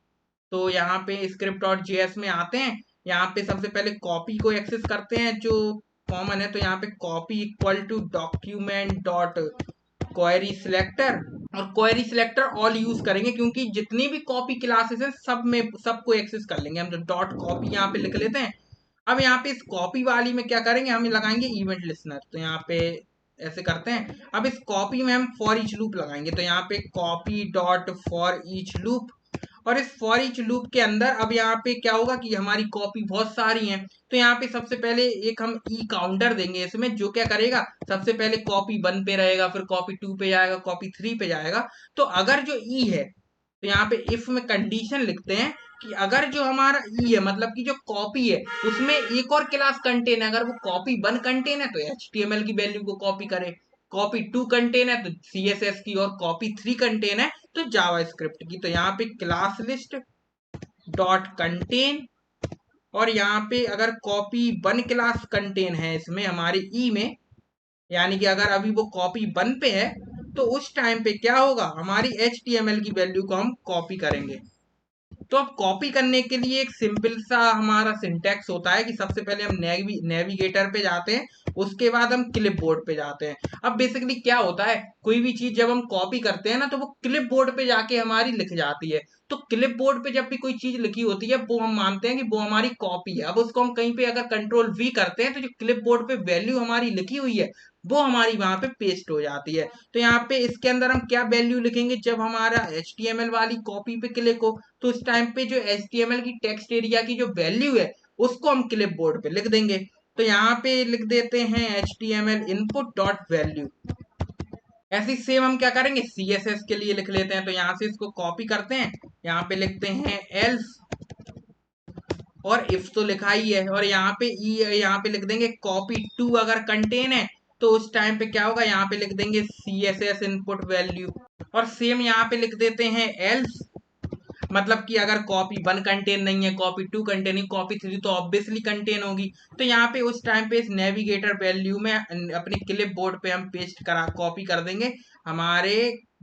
S1: तो यहाँ पे स्क्रिप्ट डॉट जेएस में आते हैं। यहाँ पे सबसे पहले कॉपी को एक्सेस करते हैं जो कॉमन है। तो यहाँ पे copy equal to document dot query selector, और क्वेरी सिलेक्टर ऑल यूज करेंगे क्योंकि जितनी भी कॉपी क्लासेस हैं सब में सबको एक्सेस कर लेंगे हम। तो डॉट कॉपी यहाँ पे लिख लेते हैं। अब यहाँ पे इस कॉपी वाली में क्या करेंगे, हम लगाएंगे इवेंट लिसनर। तो यहाँ पे ऐसे करते हैं। अब इस कॉपी में हम फॉर ईच लूप लगाएंगे। तो यहाँ पे copy dot for each loop, और इस फॉर ईच लूप के अंदर अब यहाँ पे क्या होगा कि हमारी कॉपी बहुत सारी हैं। तो यहाँ पे सबसे पहले एक हम ई काउंटर देंगे इसमें, जो क्या करेगा, सबसे पहले copy1 पे रहेगा, फिर copy2 पे जाएगा, copy3 पे जाएगा। तो अगर जो ई है, तो यहाँ पे इफ में कंडीशन लिखते हैं कि अगर जो हमारा ई है, मतलब कि जो कॉपी है उसमें एक और क्लास कंटेन है, अगर वो copy1 कंटेन है तो HTML की वैल्यू को कॉपी करे, copy2 कंटेन है तो CSS की, और copy3 कंटेन है तो जावास्क्रिप्ट की। तो यहाँ पे क्लास लिस्ट डॉट कंटेन, और यहाँ पे अगर copy1 क्लास कंटेन है इसमें हमारे ई में, यानी कि अगर अभी वो copy1 पे है, तो उस टाइम पे क्या होगा, हमारी HTML की वैल्यू को हम कॉपी करेंगे। तो अब कॉपी करने के लिए एक सिंपल सा हमारा सिंटैक्स होता है कि सबसे पहले हम नेविगेटर पे जाते हैं, उसके बाद हम क्लिपबोर्ड पे जाते हैं। अब बेसिकली क्या होता है, कोई भी चीज जब हम कॉपी करते हैं ना तो वो क्लिपबोर्ड पे जाके हमारी लिख जाती है। तो क्लिपबोर्ड पे जब भी कोई चीज लिखी होती है वो हम मानते हैं कि वो हमारी कॉपी है। अब उसको हम कहीं पे अगर कंट्रोल V करते हैं तो जो क्लिपबोर्ड पे वैल्यू हमारी लिखी हुई है वो हमारी वहां पे पेस्ट हो जाती है। तो यहाँ पे इसके अंदर हम क्या वैल्यू लिखेंगे, जब हमारा HTML वाली कॉपी पे क्लिक हो तो उस टाइम पे जो HTML की टेक्स्ट एरिया की जो वैल्यू है उसको हम क्लिपबोर्ड पे लिख देंगे। तो यहाँ पे लिख देते हैं HTML इनपुट डॉट वैल्यू। ऐसे सेम हम क्या करेंगे, CSS के लिए लिख लेते हैं। तो यहाँ से इसको कॉपी करते हैं, यहाँ पे लिखते हैं एल्स, और इफ तो लिखा ही है, और यहाँ पे यहाँ पे लिख देंगे copy2 अगर कंटेन है तो उस टाइम पे क्या होगा, यहाँ पे लिख देंगे CSS इनपुट वैल्यू, और सेम यहाँ पे लिख देते हैं एल्स। मतलब कि अगर कॉपी 1 कंटेन नहीं है, कॉपी 2 कंटेन नहीं, कॉपी 3 तो ऑब्वियसली कंटेन होगी। तो यहाँ पे उस टाइम पे इस नेविगेटर वैल्यू में अपने क्लिप बोर्ड पे हम पेस्ट करा कॉपी कर देंगे हमारे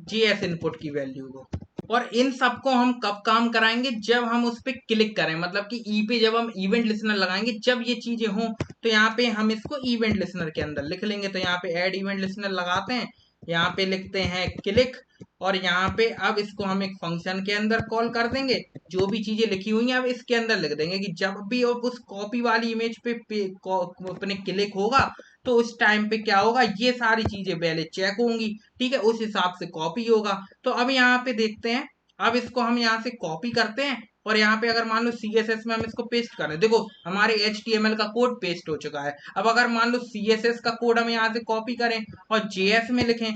S1: JS इनपुट की वैल्यू को। और इन सबको हम कब काम कराएंगे, जब हम उस पर क्लिक करें, मतलब कि ई पे जब हम इवेंट लिसनर लगाएंगे, जब ये चीजें हों तो यहाँ पे हम इसको इवेंट लिसनर के अंदर लिख लेंगे। तो यहाँ पे ऐड इवेंट लिसनर लगाते हैं, यहाँ पे लिखते हैं क्लिक, और यहाँ पे अब इसको हम एक फंक्शन के अंदर कॉल कर देंगे। जो भी चीजें लिखी हुई हैं अब इसके अंदर लिख देंगे कि जब भी अब उस कॉपी वाली इमेज पे अपने क्लिक होगा तो उस टाइम पे क्या होगा, ये सारी चीजें पहले चेक होंगी, ठीक है, उस हिसाब से कॉपी होगा। तो अब यहाँ पे देखते हैं, अब इसको हम यहाँ से कॉपी करते हैं और यहाँ पे अगर मान लो CSS में हम इसको पेस्ट करें, देखो हमारे HTML का कोड पेस्ट हो चुका है। अब अगर मान लो CSS का कोड हम यहाँ से कॉपी करें और JS में लिखें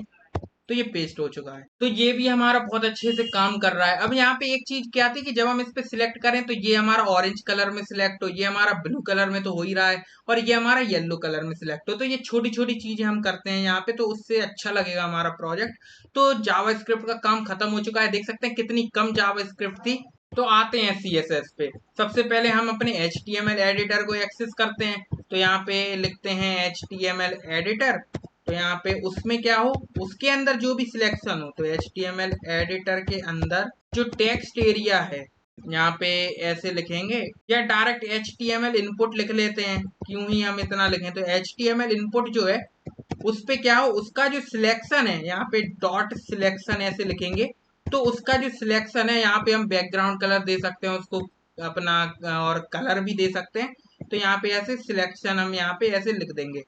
S1: तो ये पेस्ट हो चुका है। तो ये भी हमारा बहुत अच्छे से काम कर रहा है। अब यहाँ पे एक चीज क्या थी कि जब हम इस पे सिलेक्ट करें तो ये हमारा ऑरेंज कलर में सिलेक्ट हो, ये हमारा ब्लू कलर में तो हो ही रहा है, और ये हमारा येलो कलर में सिलेक्ट हो। तो ये छोटी छोटी चीजें हम करते हैं यहाँ पे, तो उससे अच्छा लगेगा हमारा प्रोजेक्ट। तो जावास्क्रिप्ट का काम खत्म हो चुका है, देख सकते हैं कितनी कम जावास्क्रिप्ट थी। तो आते हैं CSS पे। सबसे पहले हम अपने HTML एडिटर को एक्सेस करते हैं। तो यहाँ पे लिखते हैं HTML एडिटर। तो यहाँ पे उसमें क्या हो, उसके अंदर जो भी सिलेक्शन हो, तो HTML एडिटर के अंदर जो टेक्स्ट एरिया है यहाँ पे ऐसे लिखेंगे, या डायरेक्ट HTML इनपुट लिख लेते हैं। क्यों ही हम इतना लिखें, तो HTML इनपुट जो है उस पे क्या हो, उसका जो सिलेक्शन है यहाँ पे डॉट सिलेक्शन ऐसे लिखेंगे। तो उसका जो सिलेक्शन है यहाँ पे हम बैकग्राउंड कलर दे सकते हैं उसको अपना, और कलर भी दे सकते हैं। तो यहाँ पे ऐसे सिलेक्शन हम यहाँ पे ऐसे लिख देंगे।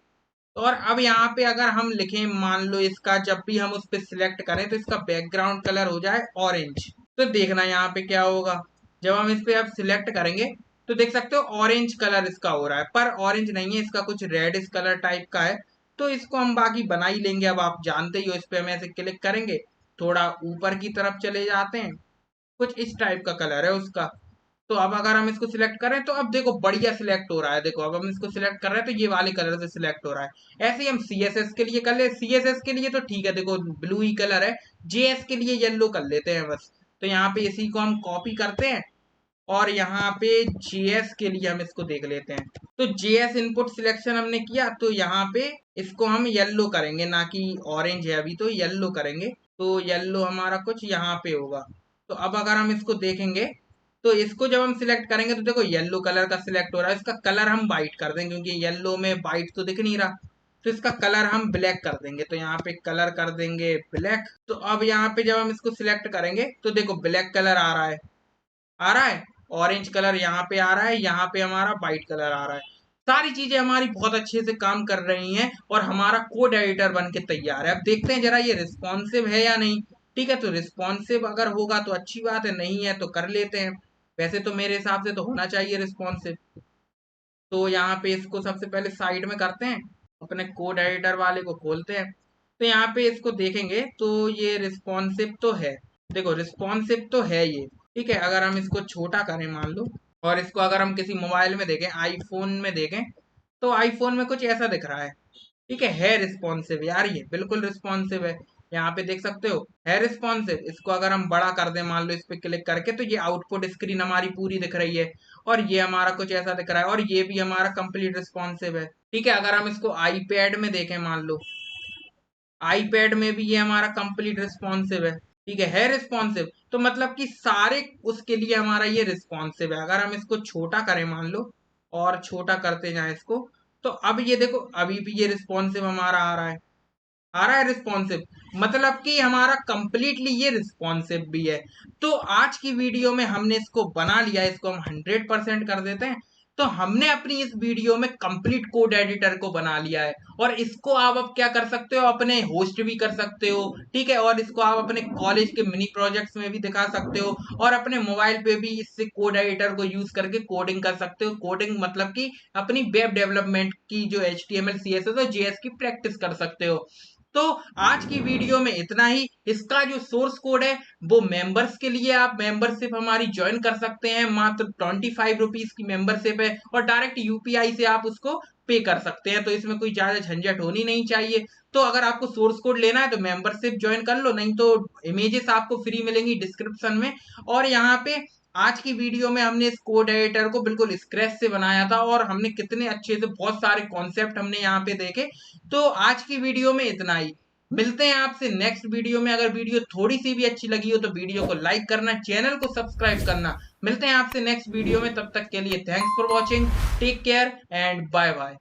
S1: और अब यहाँ पे अगर हम लिखें, मान लो इसका जब भी हम उस पर सिलेक्ट करें तो इसका बैकग्राउंड कलर हो जाए ऑरेंज, तो देखना यहाँ पे क्या होगा, जब हम इस पे अब सिलेक्ट करेंगे तो देख सकते हो ऑरेंज कलर इसका हो रहा है, पर ऑरेंज नहीं है, इसका कुछ रेड इस कलर टाइप का है। तो इसको हम बाकी बना ही लेंगे। अब आप जानते ही हो, इस पे हम ऐसे क्लिक करेंगे, थोड़ा ऊपर की तरफ चले जाते हैं, कुछ इस टाइप का कलर है उसका। तो अब अगर हम इसको सिलेक्ट करें तो अब देखो बढ़िया सिलेक्ट हो रहा है। देखो अब हम इसको सिलेक्ट कर रहे हैं तो ये वाले कलर से सिलेक्ट हो रहा है। ऐसे ही हम CSS के लिए कर ले, CSS के लिए तो ठीक है, देखो ब्लू ही कलर है, JS के लिए येलो कर लेते हैं बस। तो यहाँ पे इसी को हम कॉपी करते हैं और यहाँ पे JS के लिए हम इसको देख लेते हैं। तो JS इनपुट सिलेक्शन हमने किया, तो यहाँ पे इसको हम येलो करेंगे, ना कि ऑरेंज है अभी, तो येलो करेंगे। तो येलो हमारा कुछ यहाँ पे होगा। तो अब अगर हम इसको देखेंगे तो इसको जब हम सिलेक्ट करेंगे तो देखो येलो कलर का सिलेक्ट हो रहा है। इसका कलर हम वाइट कर देंगे क्योंकि येलो में वाइट तो दिख नहीं रहा। तो इसका कलर हम ब्लैक कर देंगे। तो यहाँ पे कलर कर देंगे ब्लैक। तो अब यहाँ पे जब हम इसको सिलेक्ट करेंगे तो देखो ब्लैक कलर आ रहा है, आ रहा है, ऑरेंज कलर यहाँ पे आ रहा है, यहाँ पे हमारा व्हाइट कलर आ रहा है। सारी चीजें हमारी बहुत अच्छे से काम कर रही हैं और हमारा कोड एडिटर बन के तैयार है। अब देखते हैं जरा ये रिस्पॉन्सिव है या नहीं। ठीक है, तो रिस्पॉन्सिव अगर होगा तो अच्छी बात है, नहीं है तो कर लेते हैं। वैसे तो मेरे हिसाब से तो होना चाहिए रिस्पॉन्सिव। तो यहाँ पे इसको सबसे पहले साइड में करते हैं, अपने कोड एडिटर वाले को खोलते हैं। तो यहाँ पे इसको देखेंगे तो ये रिस्पॉन्सिव तो है, देखो रिस्पॉन्सिव तो है ये। ठीक है, अगर हम इसको छोटा करें मान लो, और इसको अगर हम किसी मोबाइल में देखें, आईफोन में देखें, तो आईफोन में कुछ ऐसा दिख रहा है। ठीक है रिस्पॉन्सिव यार, ये बिल्कुल रिस्पॉन्सिव है। यहाँ पे देख सकते हो है रिस्पॉन्सिव। इसको अगर हम बड़ा कर दें मान लो इस पे क्लिक करके, तो ये आउटपुट स्क्रीन हमारी पूरी दिख रही है और ये हमारा कुछ ऐसा दिख रहा है, और ये भी हमारा कंप्लीट रिस्पॉन्सिव है। ठीक है, अगर हम इसको आईपैड में देखें मान लो, आईपैड में भी ये हमारा कंप्लीट रिस्पॉन्सिव है। ठीक है रिस्पॉन्सिव। तो मतलब कि सारे उसके लिए हमारा ये रिस्पॉन्सिव है। अगर हम इसको छोटा करें मान लो, और छोटा करते जाएं इसको, तो अब ये देखो अभी भी ये रिस्पॉन्सिव हमारा आ रहा है, आ रहा है रिस्पॉन्सिव। मतलब कि हमारा कंप्लीटली ये रिस्पॉन्सिव भी है। तो आज की वीडियो में हमने इसको बना लिया, इसको हम 100% कर देते हैं। तो हमने अपनी इस वीडियो में कंप्लीट कोड एडिटर को बना लिया है, और इसको आप अब क्या कर सकते हो, अपने होस्ट भी कर सकते हो। ठीक है, और इसको आप अपने कॉलेज के मिनी प्रोजेक्ट्स में भी दिखा सकते हो, और अपने मोबाइल पे भी इससे कोड एडिटर को यूज करके कोडिंग कर सकते हो। कोडिंग मतलब कि अपनी वेब डेवलपमेंट की जो HTML CSS और JS की प्रैक्टिस कर सकते हो। तो आज की वीडियो में इतना ही। इसका जो सोर्स कोड है वो मेंबर्स के लिए, आप मेंबरशिप हमारी ज्वाइन कर सकते हैं, मात्र 25 रुपीज की मेंबरशिप है और डायरेक्ट यूपीआई से आप उसको पे कर सकते हैं, तो इसमें कोई ज्यादा झंझट होनी नहीं चाहिए। तो अगर आपको सोर्स कोड लेना है तो मेंबरशिप ज्वाइन कर लो, नहीं तो इमेजेस आपको फ्री मिलेंगी डिस्क्रिप्शन में। और यहाँ पे आज की वीडियो में हमने इस कोड एडिटर को बिल्कुल स्क्रैच से बनाया था और हमने कितने अच्छे से बहुत सारे कॉन्सेप्ट हमने यहाँ पे देखे। तो आज की वीडियो में इतना ही। मिलते हैं आपसे नेक्स्ट वीडियो में। अगर वीडियो थोड़ी सी भी अच्छी लगी हो तो वीडियो को लाइक करना, चैनल को सब्सक्राइब करना। मिलते हैं आपसे नेक्स्ट वीडियो में, तब तक के लिए thanks for watching, take care and bye bye.